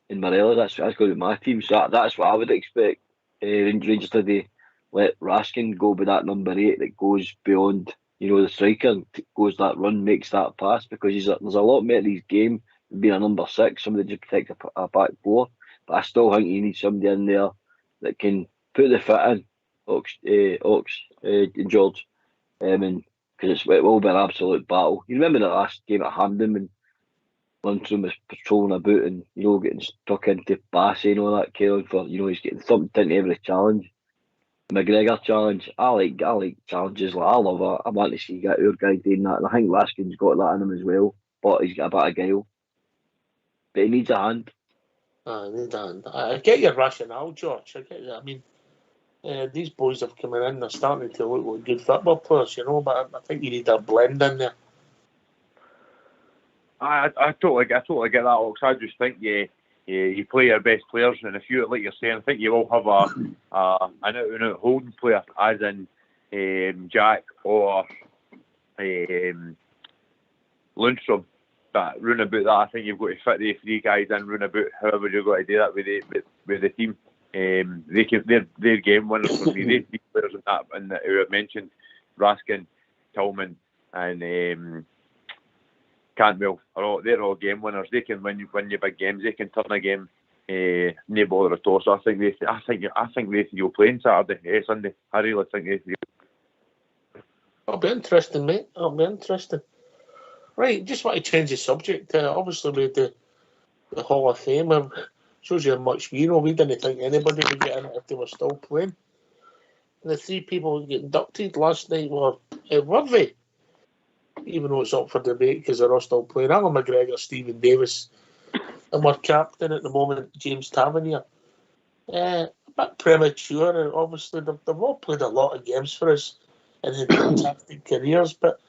in Morella. That's going to be my team. So that's what I would expect. Rangers to let Raskin go with that number 8 that goes beyond, you know, the striker, and goes that run, makes that pass, because there's a lot more of these game being a number 6, somebody just protects a back four. But I still think you need somebody in there that can put the fit in, Ox, George, and because it will be an absolute battle. You remember the last game at Hampden when Lundstrom was patrolling about and, you know, getting stuck into Bassey and all that, Kellen, for, you know, he's getting thumped into every challenge. McGregor challenge. I like challenges. Like I love it. I want to see our guy doing that. And I think Laskin's got that in him as well. But he's got a bit of guile. But he needs a hand. I get your rationale, George. I get that. I mean, these boys have come in. They're starting to look like good football players, But I think you need a blend in there. I totally get that, Ox. I just think you play your best players, and if you, like you're saying, I think you will have an out-and-out holding player, as in Jack or Lundstrom. But round about that, I think you've got to fit the three guys in round about however you're going to do that with the team. They're game winners for me. They three players in that who I mentioned, Raskin, Tillman, and Cantwell they're all game winners. They can win you big games. They can turn a game, no bother at all. So I think they three will play on Saturday, Sunday. I really think they three. It'll be interesting, mate. It'll be interesting. Right, just want to change the subject. Obviously, with the Hall of Fame, shows you how much we know. We didn't think anybody would get in it if they were still playing. And the three people who get inducted last night were worthy. Even though it's up for debate because they're all still playing. Alan McGregor, Stephen Davis, and our captain at the moment, James Tavernier. A bit premature, and obviously they've all played a lot of games for us and had fantastic careers, but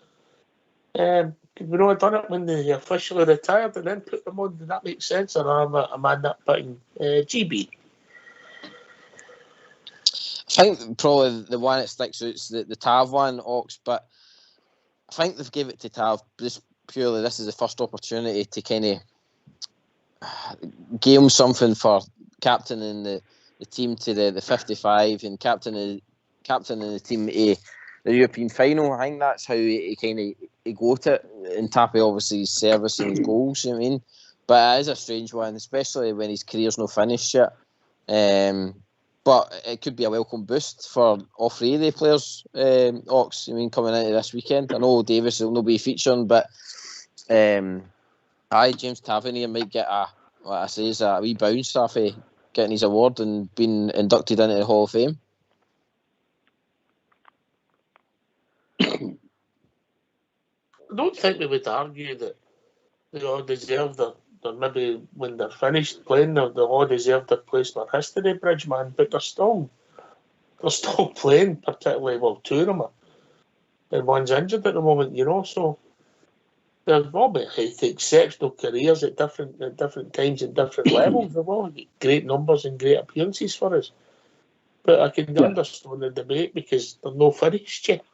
could we not have done it when they officially retired and then put them on? Did that make sense? Or am I not putting GB? I think probably the one that sticks out is the Tav one, Ox, but I think they've gave it to Tav just purely this is the first opportunity to kind of game something for captaining the team to the 55 and captaining the team to the European final. I think that's how he kind of got it, and Tappy obviously his service and his goals, you know what I mean? But it is a strange one, especially when his career's not finished yet. But it could be a welcome boost for all three of the players, Ox, I mean, coming into this weekend. I know Davis will not be featuring, but James Tavernier might get a wee bounce off getting his award and being inducted into the Hall of Fame. I don't think we would argue that they all deserve maybe when they're finished playing, they all deserve their place in our history, Bridgeman, but they're still playing, particularly, well, two of them are, and one's injured at the moment, so they've all been exceptional careers at different times and different levels. They've all got great numbers and great appearances for us. But I can understand the debate because they're not finished yet.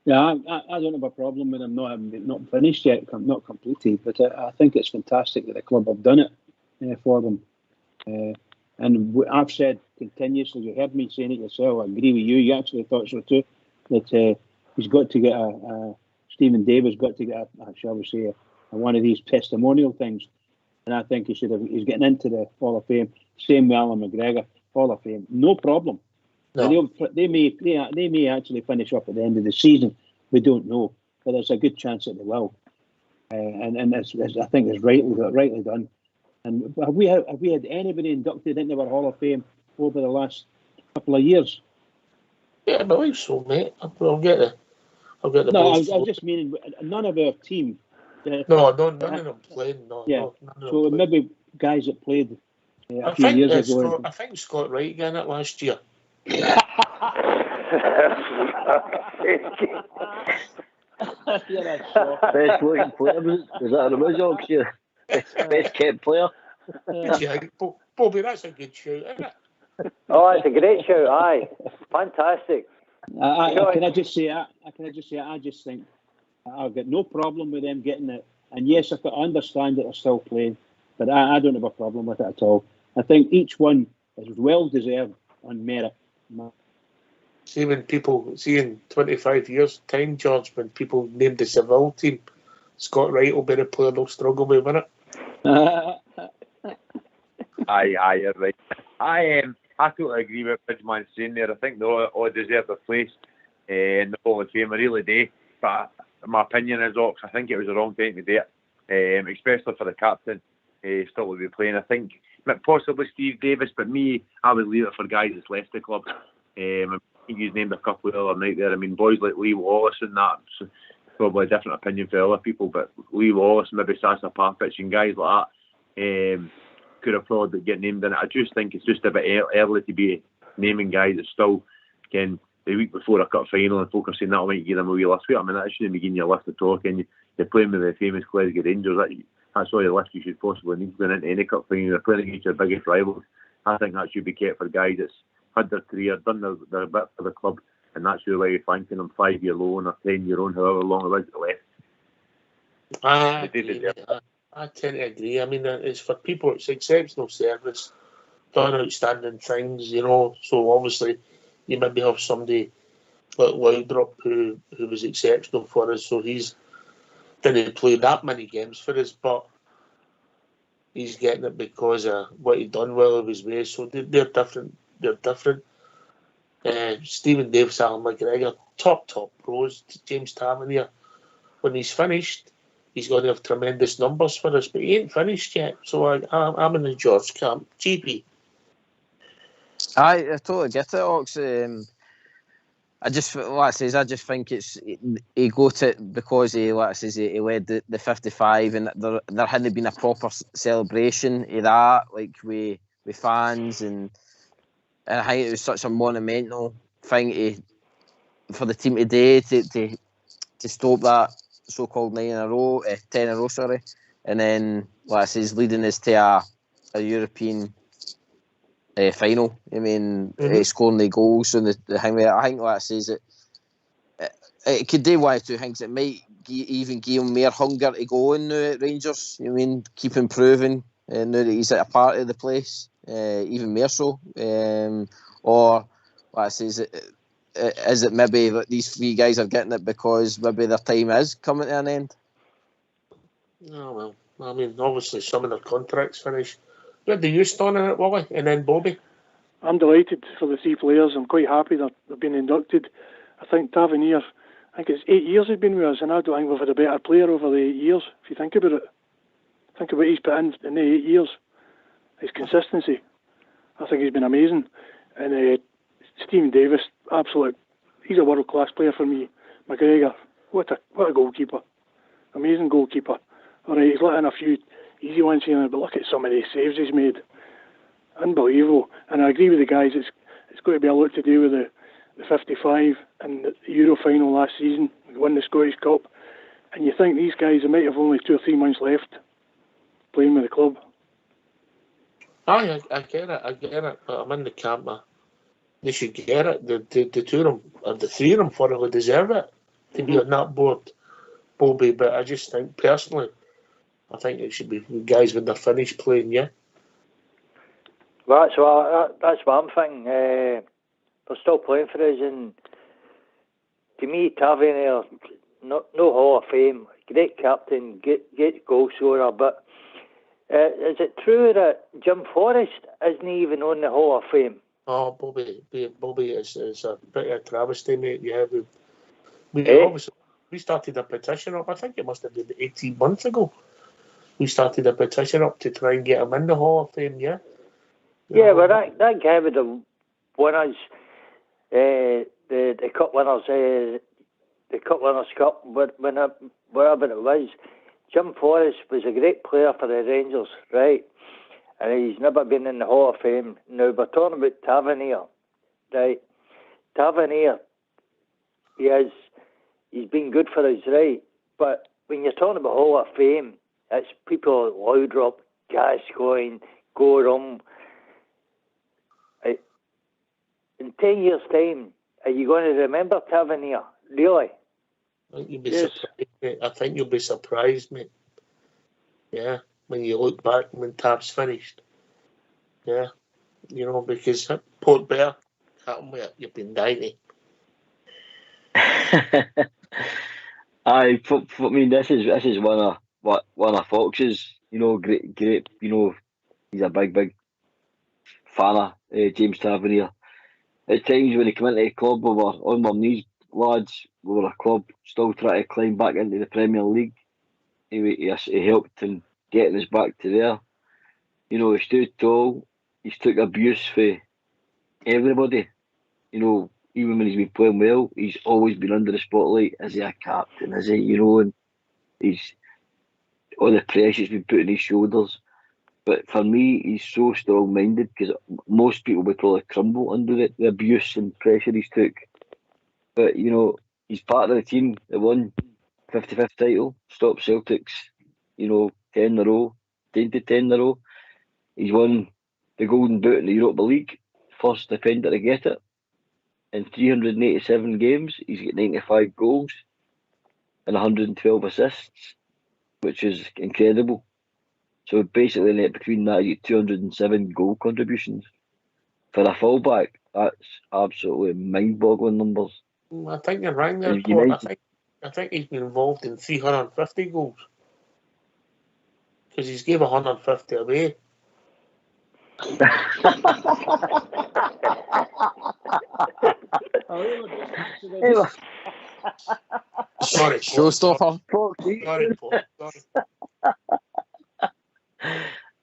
Yeah, I don't have a problem with them not finished yet, not completed. But I think it's fantastic that the club have done it for them. And I've said continuously, you heard me saying it yourself, I agree with you, you actually thought so too, that he's got to get Stephen Davis got to get shall we say, one of these testimonial things. And I think he's getting into the Hall of Fame. Same with Alan McGregor, Hall of Fame, no problem. No. They may actually finish up at the end of the season. We don't know, but there's a good chance that they will. And I think it's rightly done. And have we had anybody inducted into our Hall of Fame over the last couple of years? Yeah, I believe so, mate. I'll get the. No, I was just meaning none of our team. None of them played. No, so maybe guys that played a few years ago. I think Scott Wright got it last year. Best looking player, is that a result? Best kept player. Bobby, that's a good shout, isn't it? Oh, it's a great shout. Aye, fantastic. Can I just say? I just think I've got no problem with them getting it. And yes, I understand that they're still playing, but I don't have a problem with it at all. I think each one is well deserved on merit. See, when people in 25 years' time, George, when people name the Seville team, Scott Wright will be the player they'll struggle with, won't it? Aye, you're right. I totally agree with Bridgeman saying there. I think they all deserve their place in the Hall of Fame. I really do. But my opinion is, Ox, I think it was the wrong time to do it, especially for the captain. Still to be playing. I think possibly Steve Davis, but I would leave it for guys that's left the club. I think you named a couple the other night there. I mean, boys like Lee Wallace and that, probably a different opinion for other people, but Lee Wallace, maybe Sasa Papic and guys like that could have probably get named in it. I just think it's just a bit early to be naming guys that still can the week before a cup final and folk are saying that might give them a wee list. I mean, that shouldn't be giving you a list of talk, and you're playing with the famous Glasgow Rangers. That's all the list you should possibly need going into any cup final. You're playing against your biggest rivals. I think that should be kept for guys that's had their career, done their bit for the club, and that's your way of thanking them 5-year loan or 10-year loan, however long it was left. I tend to agree. I mean, it's for people, it's exceptional service, done outstanding things, you know. So obviously, you maybe have somebody like Laudrup who was exceptional for us. So he's didn't play that many games for us, but he's getting it because of what he done well of his way. So they're different. They're different. Stephen Davis, Alan McGregor, top pros. James Tavernier, when he's finished, he's going to have tremendous numbers for us, but he ain't finished yet. So I'm in the George camp. GP. I totally get it, Ox. I just think he got it because he led the 55, and there hadn't been a proper celebration of that, like with fans, and I think it was such a monumental thing for the team today to stop that so-called 10 in a row, and then leading us to a European final. I mean, scoring the goals and the thing there. I think it could do one or two things. It might even give him more hunger to go in now at Rangers. I mean, keep improving now that he's at a part of the place, even more so. Or is it maybe that these three guys are getting it because maybe their time is coming to an end? Oh, well, I mean, obviously some of their contracts finish. What do you stand on it, Wally? And then Bobby? I'm delighted for the three players. I'm quite happy that they've been inducted. I think Tavernier, I think it's 8 years he's been with us, and I don't think we've had a better player over the 8 years, if you think about it. Think about what he's put in the 8 years. His consistency. I think he's been amazing. And Stephen Davis, absolute, he's a world-class player for me. McGregor, what a goalkeeper. Amazing goalkeeper. All right, he's letting a few easy ones here, but look at some of the saves he's made. Unbelievable. And I agree with the guys, it's got to be a lot to do with the 55 and the Euro final last season. We won the Scottish Cup. And you think these guys, they might have only 2 or 3 months left playing with the club. I get it, but I'm in the camp. They should get it. The two of them, or the three of them, thoroughly deserve it to be on that board, Bobby. But I just think, personally, I think it should be guys when they're finished playing, yeah. Well, that's what I'm thinking. They're still playing for us, and to me, Tavernier, no Hall of Fame, great captain, great goal scorer, but is it true that Jim Forrest isn't even on the Hall of Fame? Oh, Bobby, it's a bit of a travesty, mate. Yeah, we started a petition up. I think it must have been 18 months ago. We started a petition up to try and get him in the Hall of Fame. Yeah. Yeah, but that guy would have won us the Cup Winners, the Cup Winners' Cup, whatever it was. Jim Forrest was a great player for the Rangers, right? And he's never been in the Hall of Fame. Now, we're talking about Tavernier, right? Tavernier, he's been good for us, right? But when you're talking about Hall of Fame, it's people like Laudrup, Gascoigne, Gorham. In 10 years' time, are you going to remember Tavernier? Really? I think you'll be surprised, mate. I think you'll be surprised, mate. Yeah, when you look back when Tab's finished. Yeah, you know, because Port Bear, you've been dying. Aye, I mean, this is one of Fox's, you know, great, you know, he's a big fan of James Tavernier. At times when he came into the club, we were on our knees, lads. We were a club still trying to climb back into the Premier League. He helped in getting us back to there. You know, he stood tall. He's took abuse for everybody. you know, even when he's been playing well, he's always been under the spotlight. Is he a captain? Is he, you know, and he's all the pressure's been put on his shoulders. But for me, he's so strong-minded because most people would probably crumble under the abuse and pressure he's took. But, you know, he's part of the team that won 55th title, stopped Celtics, you know, 10 in a row, 10 to 10 in a row. He's won the Golden Boot in the Europa League, first defender to get it. In 387 games, he's got 95 goals and 112 assists, which is incredible. So basically, between that, you get 207 goal contributions. For a fullback, that's absolutely mind-boggling numbers. I think you're right there, Paul. I think he's been involved in 350 goals. Because he's gave 150 away. Sorry, showstopper. Sorry, Paul.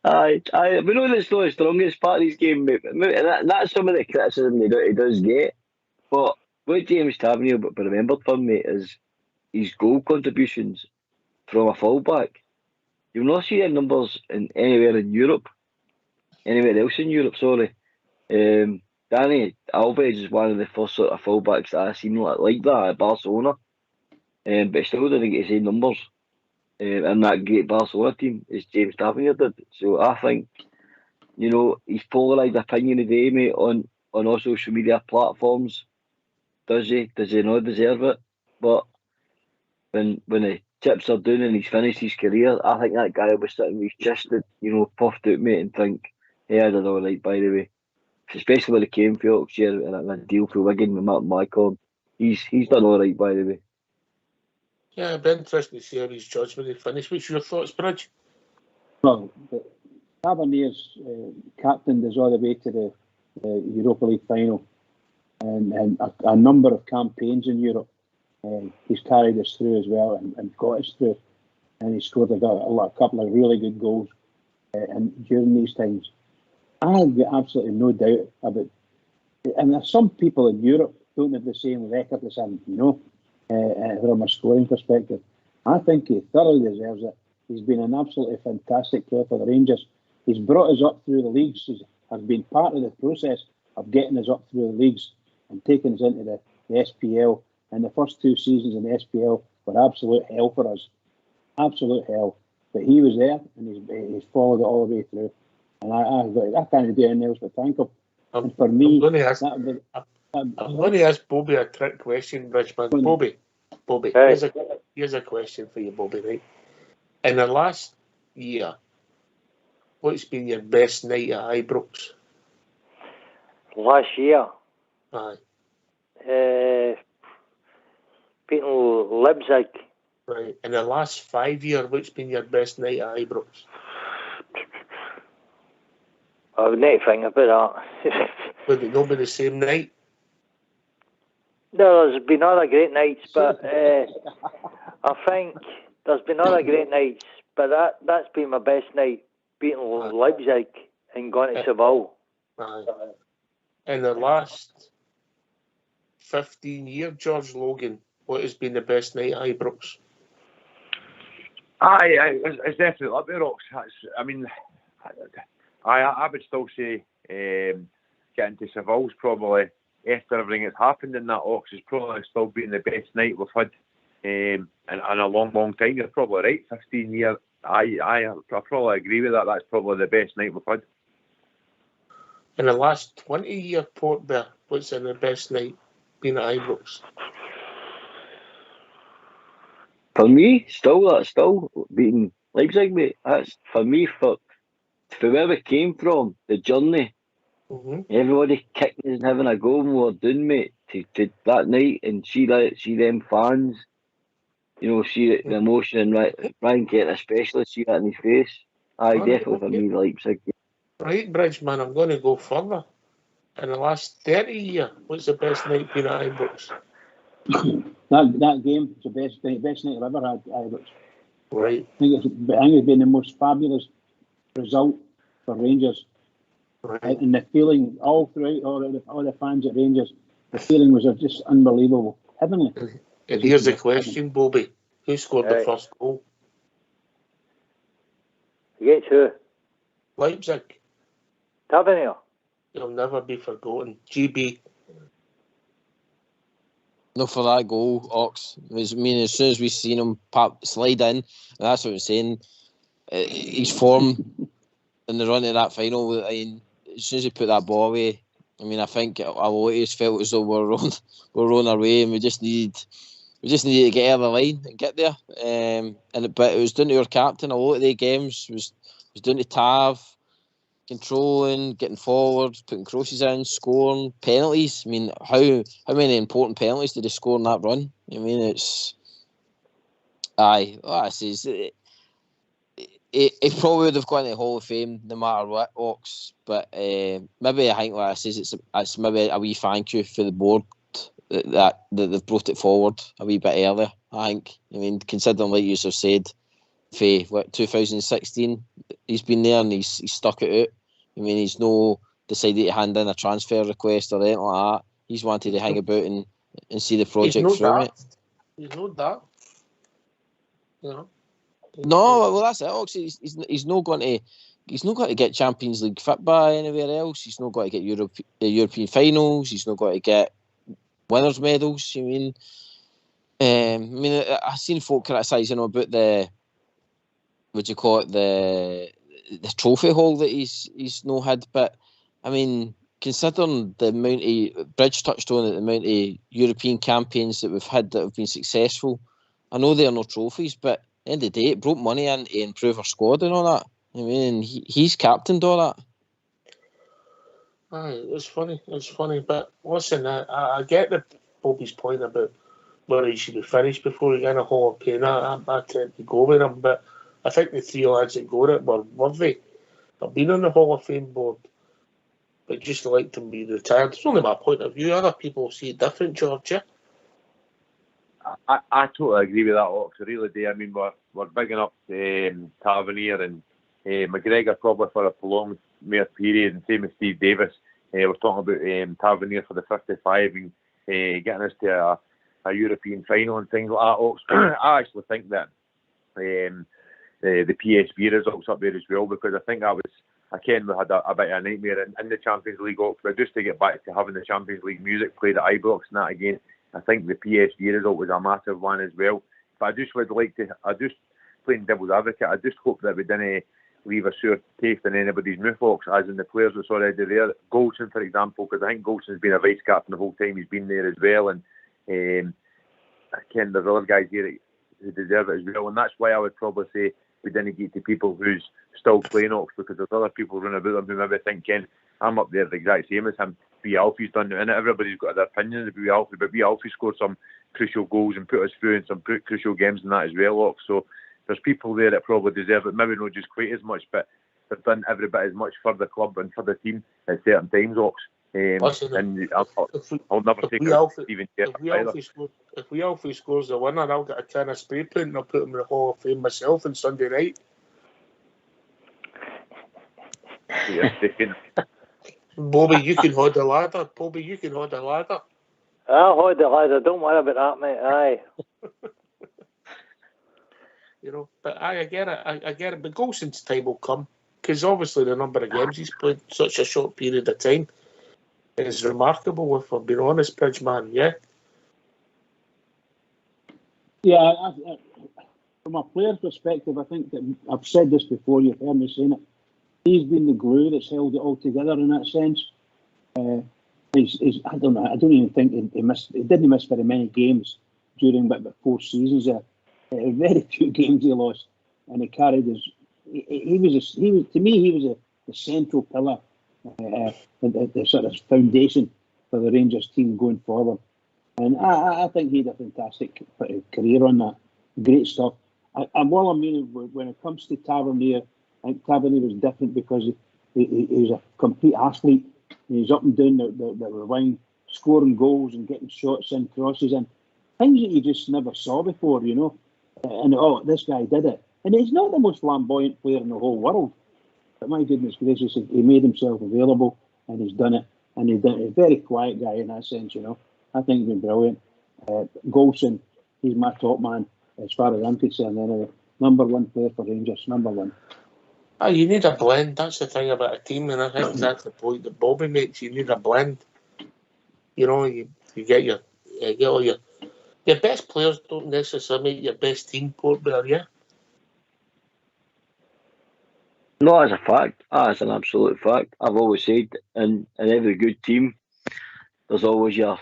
Aye, we know that's not the strongest part of his game, mate. And that's some of the criticism he does get. But what James Tavernier but remembered from, mate, is his goal contributions from a fullback. You'll not see their numbers anywhere in Europe. Anywhere else in Europe, sorry. Danny Alves is one of the first sort of fullbacks that I've seen like that at Barcelona. But he still didn't get the same numbers in that great Barcelona team as James Tavernier did. So I think, you know, his polarised opinion today, mate, on all social media platforms. Does he not deserve it? But when the chips are down and he's finished his career, I think that guy will be sitting with his chest, you know, puffed out, mate, and think, yeah, I did all right, by the way. Especially when he came for Yorkshire and a deal for Wigan with Martin Mycom. He's done all right, by the way. Yeah, it'd be interesting to see how his judgment will finish. What's your thoughts, Bridge? Well, Tavernier's captained us all the way to the Europa League final and a number of campaigns in Europe. He's carried us through as well and got us through. And he scored a couple of really good goals and during these times. I've got absolutely no doubt about it. And there's some people in Europe don't have the same record as him, you know, from a scoring perspective. I think he thoroughly deserves it. He's been an absolutely fantastic player for the Rangers. He's brought us up through the leagues. He has been part of the process of getting us up through the leagues and taking us into the SPL. And the first 2 seasons in the SPL were absolute hell for us. Absolute hell. But he was there and he's followed it all the way through. And I can't do anything else but thank him. And for me, I'm going to ask Bobby a trick question, Bridgman. Bobby, hey. here's a question for you, Bobby, right? In the last year, what's been your best night at Ibrox? Last year? Aye. Beating Leipzig. Right. In the last 5 years, what's been your best night at Ibrox? I would not think about that. Would it not be the same night? No, there's been other great nights, but I think there's been other great nights, but that's been my best night, beating Leipzig and going to Seville. Aye. In the last 15 years, George Logan, what has been the best night at Ibrox? Aye, it's definitely up there, Rocks. I mean, I would still say getting to Seville's probably, after everything that's happened in that Ox, has probably still been the best night we've had in a long, long time. You're probably right, 15 years. I probably agree with that. That's probably the best night we've had. In the last 20 years, Port Bear, what's in the best night been at Ibrox? For me, still beating Leipzig, mate. That's for me, for where we came from, the journey. Mm-hmm. Everybody kicking us and having a go when we were doing, mate, to that night and see them fans, you know, see the emotion and Ryan Kent especially, see that in his face. Aye, definitely for me, Leipzig. Right, Bridgman, I'm going to go further. In the last 30 years, what's the best night been at Ibrox? that game is the best night I've ever had at Ibrox. Right. I think it's been the most fabulous result for Rangers. Right. And the feeling all throughout, all the fans at Rangers, The feeling was just unbelievable, heavenly. And here's the question, Bobby: who scored the first goal? Against who? Leipzig. Tavernier. He'll never be forgotten. GB. No, for that goal, Ox. I mean, as soon as we seen him slide in, and that's what I'm saying. His form in the run to that final. I mean, as soon as he put that ball away, I mean, I think a lot of us felt as though we're on our way, and we just needed to get out of the line and get there. But it was down to our captain. A lot of the games was down to Tav, controlling, getting forward, putting crosses in, scoring, penalties. I mean, how many important penalties did he score in that run? I mean, it's he probably would have gone to the Hall of Fame no matter what, Ox. But maybe I think, like I says, it's maybe a wee thank you for the board that they've brought it forward a wee bit earlier. I think. I mean, considering, like you have said, for 2016, he's been there and he's stuck it out. I mean, he's no decided to hand in a transfer request or anything like that. He's wanted to hang about and see the project through it. He's not that. You know. No, well that's it. Actually, he's not going to get Champions League fit by anywhere else. He's not going to get European finals. He's not going to get winners' medals. I mean, I've seen folk criticising him about the trophy haul that he's no had. But I mean, considering the amount of Bridge touched on it, the amount of European campaigns that we've had that have been successful, I know they are no trophies, but at the end of the day, it brought money in to improve our squad and all that. I mean, he's captained all that. Aye, it's funny, but listen, I get Bobby's point about whether he should be finished before he got a Hall of Fame. I tend to go with him, but I think the three lads that got it were worthy of being on the Hall of Fame board, but just like to be retired. It's only my point of view. Other people see it different, George. Yeah? I totally agree with that, Ox. I really do. I mean, we're bigging up Tavernier and McGregor probably for a prolonged mere period, and same as Steve Davis. We're talking about Tavernier for the 55 and getting us to a European final and things like that, Ox. I actually think that the PSV results up there as well, because I think that was, we had a bit of a nightmare in the Champions League, Ox. But just to get back to having the Champions League music played at Ibrox and that again, I think the PSV result was a massive one as well. But I just would like to, playing devil's advocate, I just hope that we didn't leave a sore taste in anybody's mouth, Ox, as in the players that's already there. Goldson, for example, because I think Goldson's been a vice captain the whole time he's been there as well. And there's other guys here who deserve it as well. And that's why I would probably say we didn't get to people who's still playing, Ox, because there's other people running about them who maybe think, Ken, I'm up there the exact same as him. B. Alfie's done it, and everybody's got their opinions of B. Alfie, but B. Alfie scored some crucial goals and put us through in some crucial games and that as well, Ox. So there's people there that probably deserve it, maybe not just quite as much, but they've done every bit as much for the club and for the team at certain times, Ox. And I'll never take it Stephen if we Alfie scores the winner, I'll get a can of spray paint and I'll put him in the Hall of Fame myself on Sunday night. Bobby, you can hold the ladder. I'll hold the ladder. Don't worry about that, mate. Aye. You know, but I get it. But Golson's time will come, because obviously the number of games he's played such a short period of time is remarkable, if I'm being honest, Bridgeman. Yeah. Yeah, from a player's perspective, I think that I've said this before. You've heard me saying it. He's been the glue that's held it all together in that sense. I don't know. I don't even think he missed. He didn't miss very many games during about 4 seasons there. Very few games he lost, and he carried his. He was the central pillar, the sort of foundation for the Rangers team going forward. And I think he had a fantastic career on that. Great stuff. And while I mean, when it comes to Tavernier, I think Tavernier was different because he was a complete athlete. He was up and down the wing, scoring goals and getting shots in, crosses in. Things that you just never saw before, you know. And, this guy did it. And he's not the most flamboyant player in the whole world. But my goodness gracious, he made himself available and he's done it. and he's a very quiet guy in that sense, you know. I think he's been brilliant. Golson, he's my top man as far as I'm concerned anyway. Number one player for Rangers, number one. Oh, you need a blend. That's the thing about a team, and I think that's the point that Bobby makes. You need a blend. You know, you get all your best players don't necessarily make your best team port better, yeah? No, as a fact, as an absolute fact. I've always said in every good team, there's always your,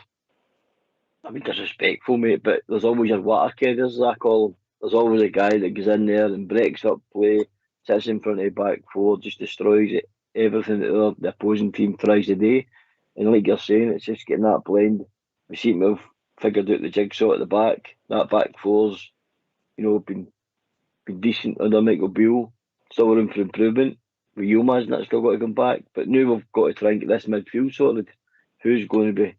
I mean, disrespectful, mate, but there's always your water carriers, as I call them. There's always a guy that goes in there and breaks up play, sits in front of the back four, just destroys it, everything that the opposing team tries to do. And like you're saying, it's just getting that blend. We seem to have figured out the jigsaw at the back. That back four's, you know, been decent under Michael Beale. Still room for improvement. With Yilmaz, that's still got to come back. But now we've got to try and get this midfield sorted. Who's going to be,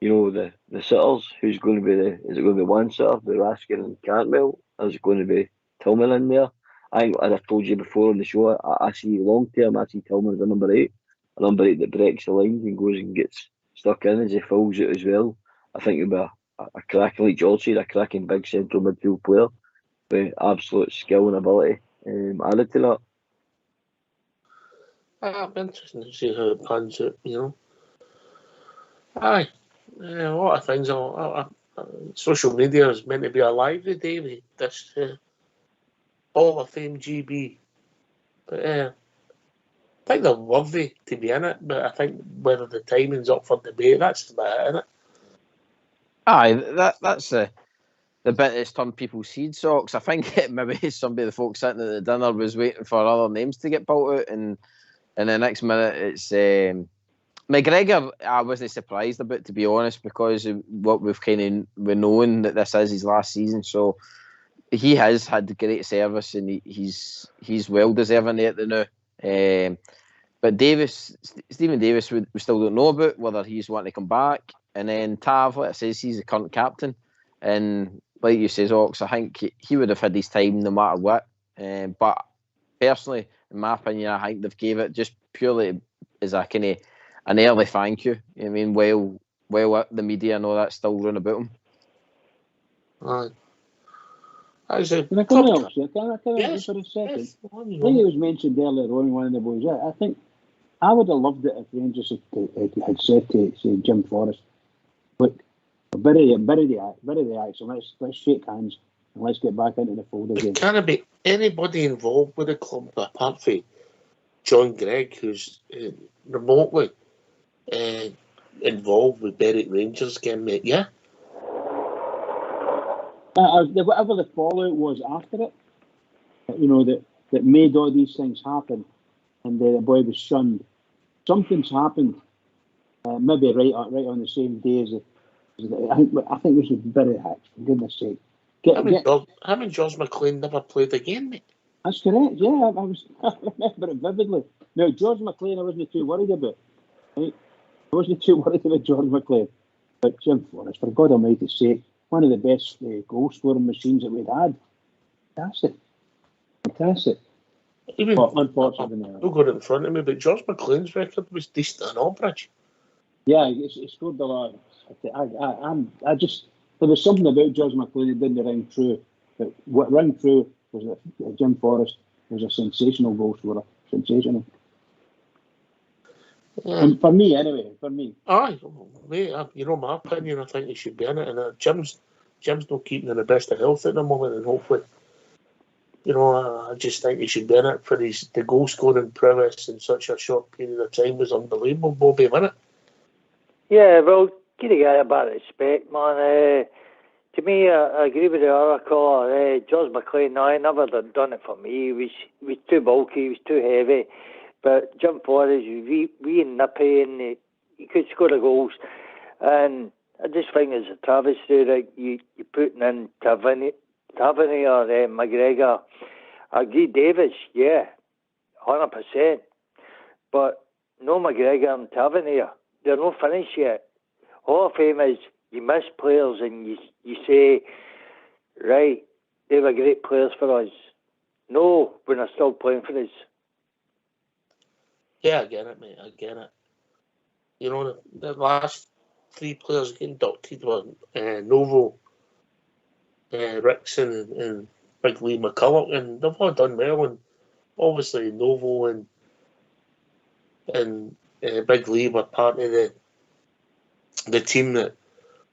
you know, the sitters? Who's going to be is it going to be one sitter, the Raskin and Cantwell? Is it going to be Tillman in there? I think, as I told you before on the show, I see long term, I see Tillman as a number 8. A number 8 that breaks the lines and goes and gets stuck in as he fills it as well. I think he'll be a cracking, like George said, a cracking big central midfield player with absolute skill and ability added to that. It'll be interesting to see how it pans out, you know. Aye. A lot of things. Social media is meant to be alive today with this Hall of Fame GB. But I think they're worthy to be in it, but I think whether the timing's up for debate, that's about it, isn't it? Aye, that's the bit that's turned people's head socks. I think maybe somebody of the folks sitting at the dinner was waiting for other names to get built out, and in the next minute it's McGregor. I wasn't surprised about, to be honest, because of what we've known that this is his last season. So he has had great service, and he's well deserving it now. But Stephen Davis, we still don't know about whether he's wanting to come back. And then Tav, like I says, he's the current captain, and like you says, Ox, I think he would have had his time no matter what. But personally, in my opinion, I think they've gave it just purely as a kind of an early thank you. I mean, while the media and all that still run about him. Aye. Can I come in, Can I just for a second? Yes. I think it was mentioned earlier on, one of the boys. I think I would have loved it if Rangers had said to, say, Jim Forrest, look, bury the action, let's shake hands and let's get back into the fold again. There can't be anybody involved with the club apart from John Gregg, who's remotely involved with Berwick Rangers game, mate. Yeah. Whatever the fallout was after it, you know, that made all these things happen, and the boy was shunned. Something's happened, maybe right on the same day as I think we should bury that, for goodness sake. Him and George McLean never played again, mate. That's correct, yeah. I remember it vividly. Now, George McLean, I wasn't too worried about. Right? I wasn't too worried about George McLean. But Jim Forrest, for God almighty's sake, one of the best goal scoring machines that we'd had. Fantastic. Even unfortunately, I'll go in front of me, but George McLean's record was decent on Albridge. Yeah, he scored a lot. I just there was something about George McLean that didn't ring true. But what rang true was that Jim Forrest was a sensational goal scorer. Sensational. Yeah. And for me, anyway. For me. Aye, mate. You know my opinion. I think he should be in it. And Jim's not keeping in the best of health at the moment, and hopefully, you know, I just think he should be in it for the goal scoring prowess in such a short period of time was unbelievable. Bobby, wasn't it? Yeah, well, give the guy a bit of respect, man. To me, I agree with the other caller. George McLean, no, he never done it for me. He was too bulky, he was too heavy. But Jim Forrest, he was nippy, and he could score the goals. And I just think it's a travesty that you're putting in Tavernier or McGregor. I agree, Davis, yeah, 100%. But no McGregor and Tavernier. They're not finished yet. Hall of Fame is you miss players and you say, right, they were great players for us. No, when they're still playing for us. Yeah, I get it, mate. I get it. You know, the last 3 players getting inducted were Novo, Rickson, and Big Lee McCulloch, and they've all done well. And obviously, Novo and Big Lee were part of the team that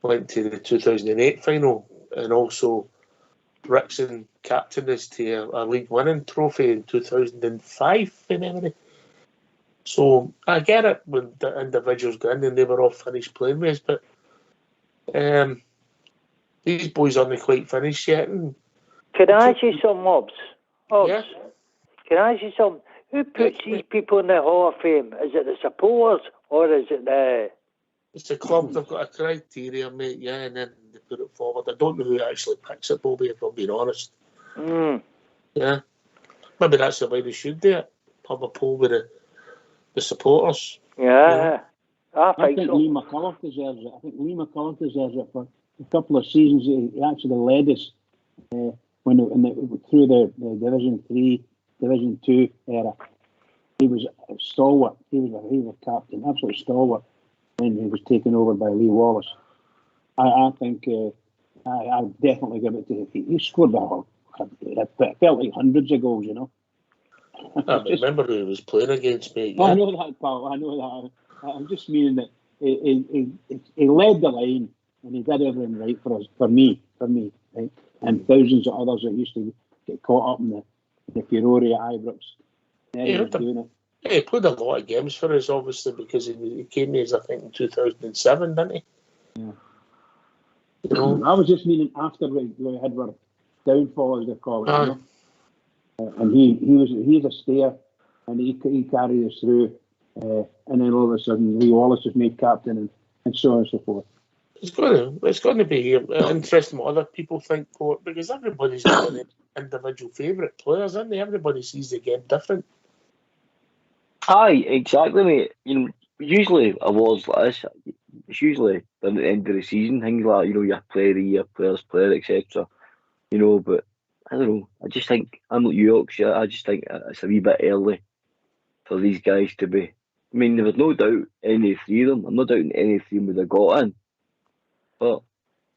went to the 2008 final, and also Rickson captained us to a league winning trophy in 2005, from memory. So I get it when the individuals got in and they were all finished playing with us, but these boys aren't quite finished yet. And can I ask you some Hobbs? Yeah. Can I ask you something? Who puts these people in the Hall of Fame? Is it the supporters or is it the... It's the club. They've got a criteria, mate, yeah, and then they put it forward. I don't know who actually picks it, Bobby, if I'm being honest. Yeah. Maybe that's the way they should do it. Have a poll with the supporters. Yeah. I think so. Lee McCulloch deserves it. I think Lee McCulloch deserves it for a couple of seasons. He actually led us through the Division 3, Division 2 era. He was a stalwart. He was a captain, absolute stalwart. When he was taken over by Lee Wallace, I think I definitely give it to him. He scored it felt like hundreds of goals, you know. I remember who he was playing against, mate. Yeah. I know that, pal. I know that. I'm just meaning that he led the line and he did everything right for us, for me, right? And thousands of others that used to get caught up in the furore at Ibrox. He played a lot of games for us, obviously, because he came to us, I think, in 2007, didn't he? Yeah. You know? I was just meaning after we had our downfall, as they call it. You know? And he's a stayer, and he carried us through. And then all of a sudden, Lee Wallace was made captain, and so on and so forth. It's going to be interesting what other people think, because everybody's got their individual favourite players, isn't they? Everybody sees the game different. Aye, exactly, mate. You know, usually awards like this, it's usually at the end of the season, things like, you know, your player of the year, players, etc. You know, but I don't know. I just think, I'm like Yorkshire, I just think it's a wee bit early for these guys to be. I mean, there was no doubt any three of them. I'm not doubting any three would have got in. But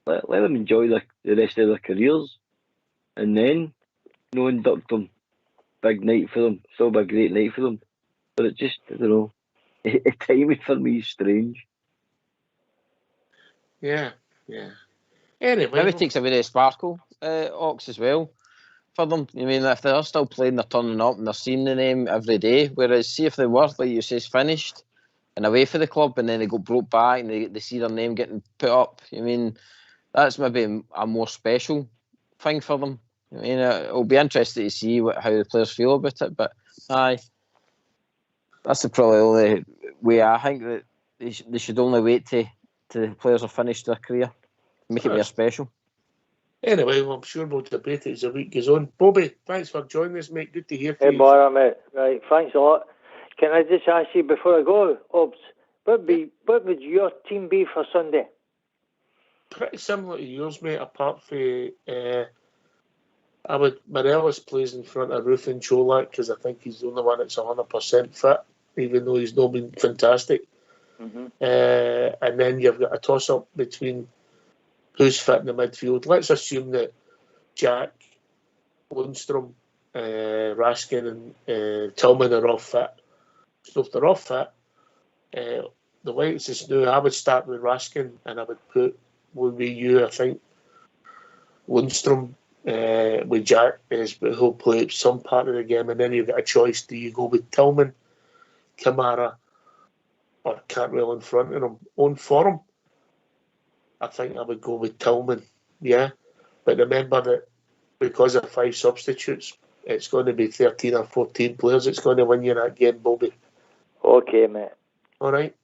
let them enjoy the rest of their careers. And then, you know, induct them. Big night for them. Still be a great night for them. But it just, I don't know. Timing for me is strange. Yeah. Anyway. Maybe it takes away the sparkle, Ox, as well, for them. I mean, if they're still playing, they're turning up and they're seeing the name every day. Whereas, see if they were, like you say, finished and away for the club and then they got brought back and they see their name getting put up. I mean, that's maybe a more special thing for them. I mean, it'll be interesting to see how the players feel about it. But, aye. That's probably the only way I think that they should only wait till the players have finished their career. Make it more special. Anyway, I'm sure we'll debate it as the week goes on. Bobby, thanks for joining us, mate. Good to hear from you. Hey, bother, mate. Right, thanks a lot. Can I just ask you before I go, Obs, what would your team be for Sunday? Pretty similar to yours, mate, apart from Morelos plays in front of Ruth and Cholak because I think he's the only one that's 100% fit, even though he's not been fantastic. Mm-hmm. And then you've got a toss-up between who's fit in the midfield. Let's assume that Jack, Lundstrom, Raskin and Tillman are all fit. So if they're all fit, the way it's just new, I would start with Raskin and I would be you, I think, Lundstrom with Jack who'll play some part of the game, and then you've got a choice. Do you go with Tillman, Kamara, or Cantwell in front of him? On form, I think I would go with Tillman, yeah. But remember that because of 5 substitutes, it's going to be 13 or 14 players. It's going to win you that game, Bobby. Okay, mate. All right.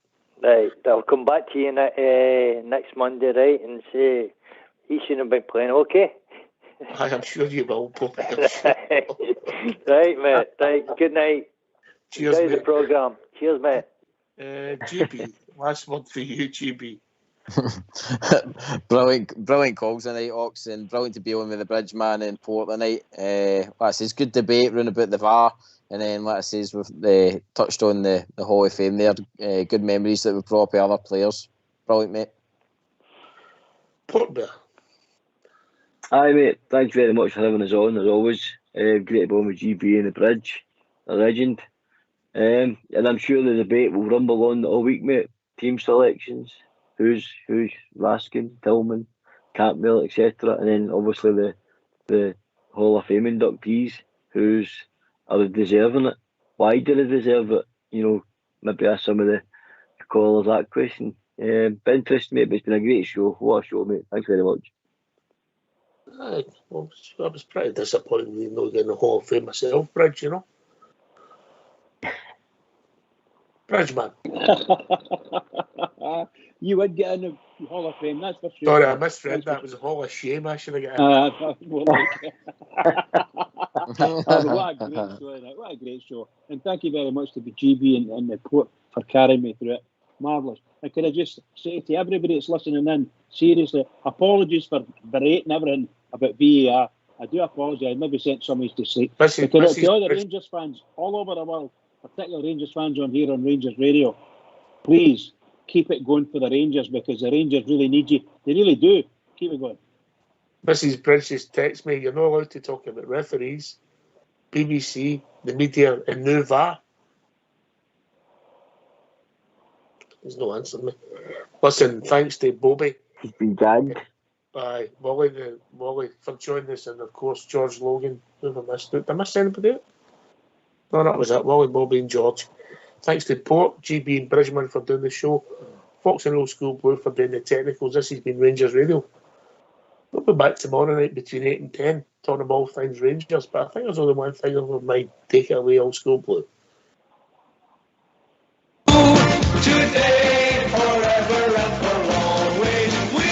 Right, I'll come back to you next Monday, right, and say he shouldn't have been playing, okay? I'm sure you will, Bobby. Right, mate. Right, good night. Cheers, enjoy mate. the programme. Cheers, mate. GB, last one for you, GB. brilliant calls tonight, Ox, and brilliant to be on with the bridge man in Port tonight. It's good debate round about the VAR. And then, like I says, we've touched on the Hall of Fame there. Good memories that we've brought up with other players. Brilliant, mate. Port Bear. Aye, mate. Thanks very much for having us on, as always. Great to be on with GB and the Bridge, a legend. And I'm sure the debate will rumble on all week, mate. Team selections, who's Raskin, Tillman, Campbell, etc. And then obviously the Hall of Fame inductees, who's are they deserving it? Why do they deserve it? You know, maybe ask some of the callers that question. Been interesting, mate, but it's been a great show. What a show, mate. Thanks very much. Aye, well, I was pretty disappointed in not getting the Hall of Fame myself, Bridge, you know. Bridge, man. You would get in the Hall of Fame, that's for sure. Sorry, I misread that. It was a Hall of Shame. I should have got in. What a great show, what a great show. And thank you very much to the GB and the Port for carrying me through it. Marvellous. And can I just say to everybody that's listening in, seriously, apologies for berating everything about VAR. I do apologise. I maybe sent somebody to sleep. To all the Rangers fans all over the world, particularly Rangers fans on here on Rangers Radio, please keep it going for the Rangers, because the Rangers really need you. They really do. Keep it going. Mrs. Bridge just texted me, you're not allowed to talk about referees, BBC, the media, and new VAR. There's no answer to me. Listen, thanks to Bobby. He's been gagged. Aye, Wally for joining us, and of course George Logan. Who have I missed? Did I miss anybody out? No, that was it. Wally, Bobby, and George. Thanks to Port, GB, and Bridgman for doing the show. Fox and Old School Blue for doing the technicals. This has been Rangers Radio. We'll be back tomorrow night between 8 and 10, talking about all things Rangers. But I think there's only one thing I might take it away, Old School Blue. Today, forever and for always, we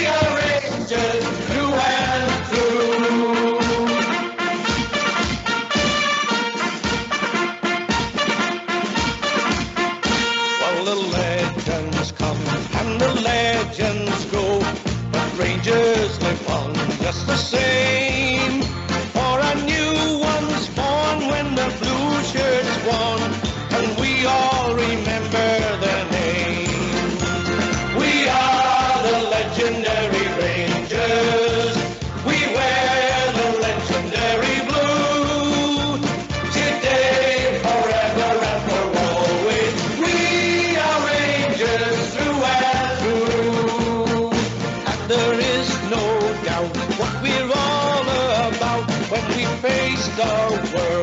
are Rangers through and through. Well, the legends come and the legends go, but Rangers live on just the same. For a new one's born when the blue shirts won, and we all remember their name. We are the legendary Rangers. We wear the legendary blue. Today, forever and for always, we are Rangers through and through. And there is no doubt what we're all about when we face the world.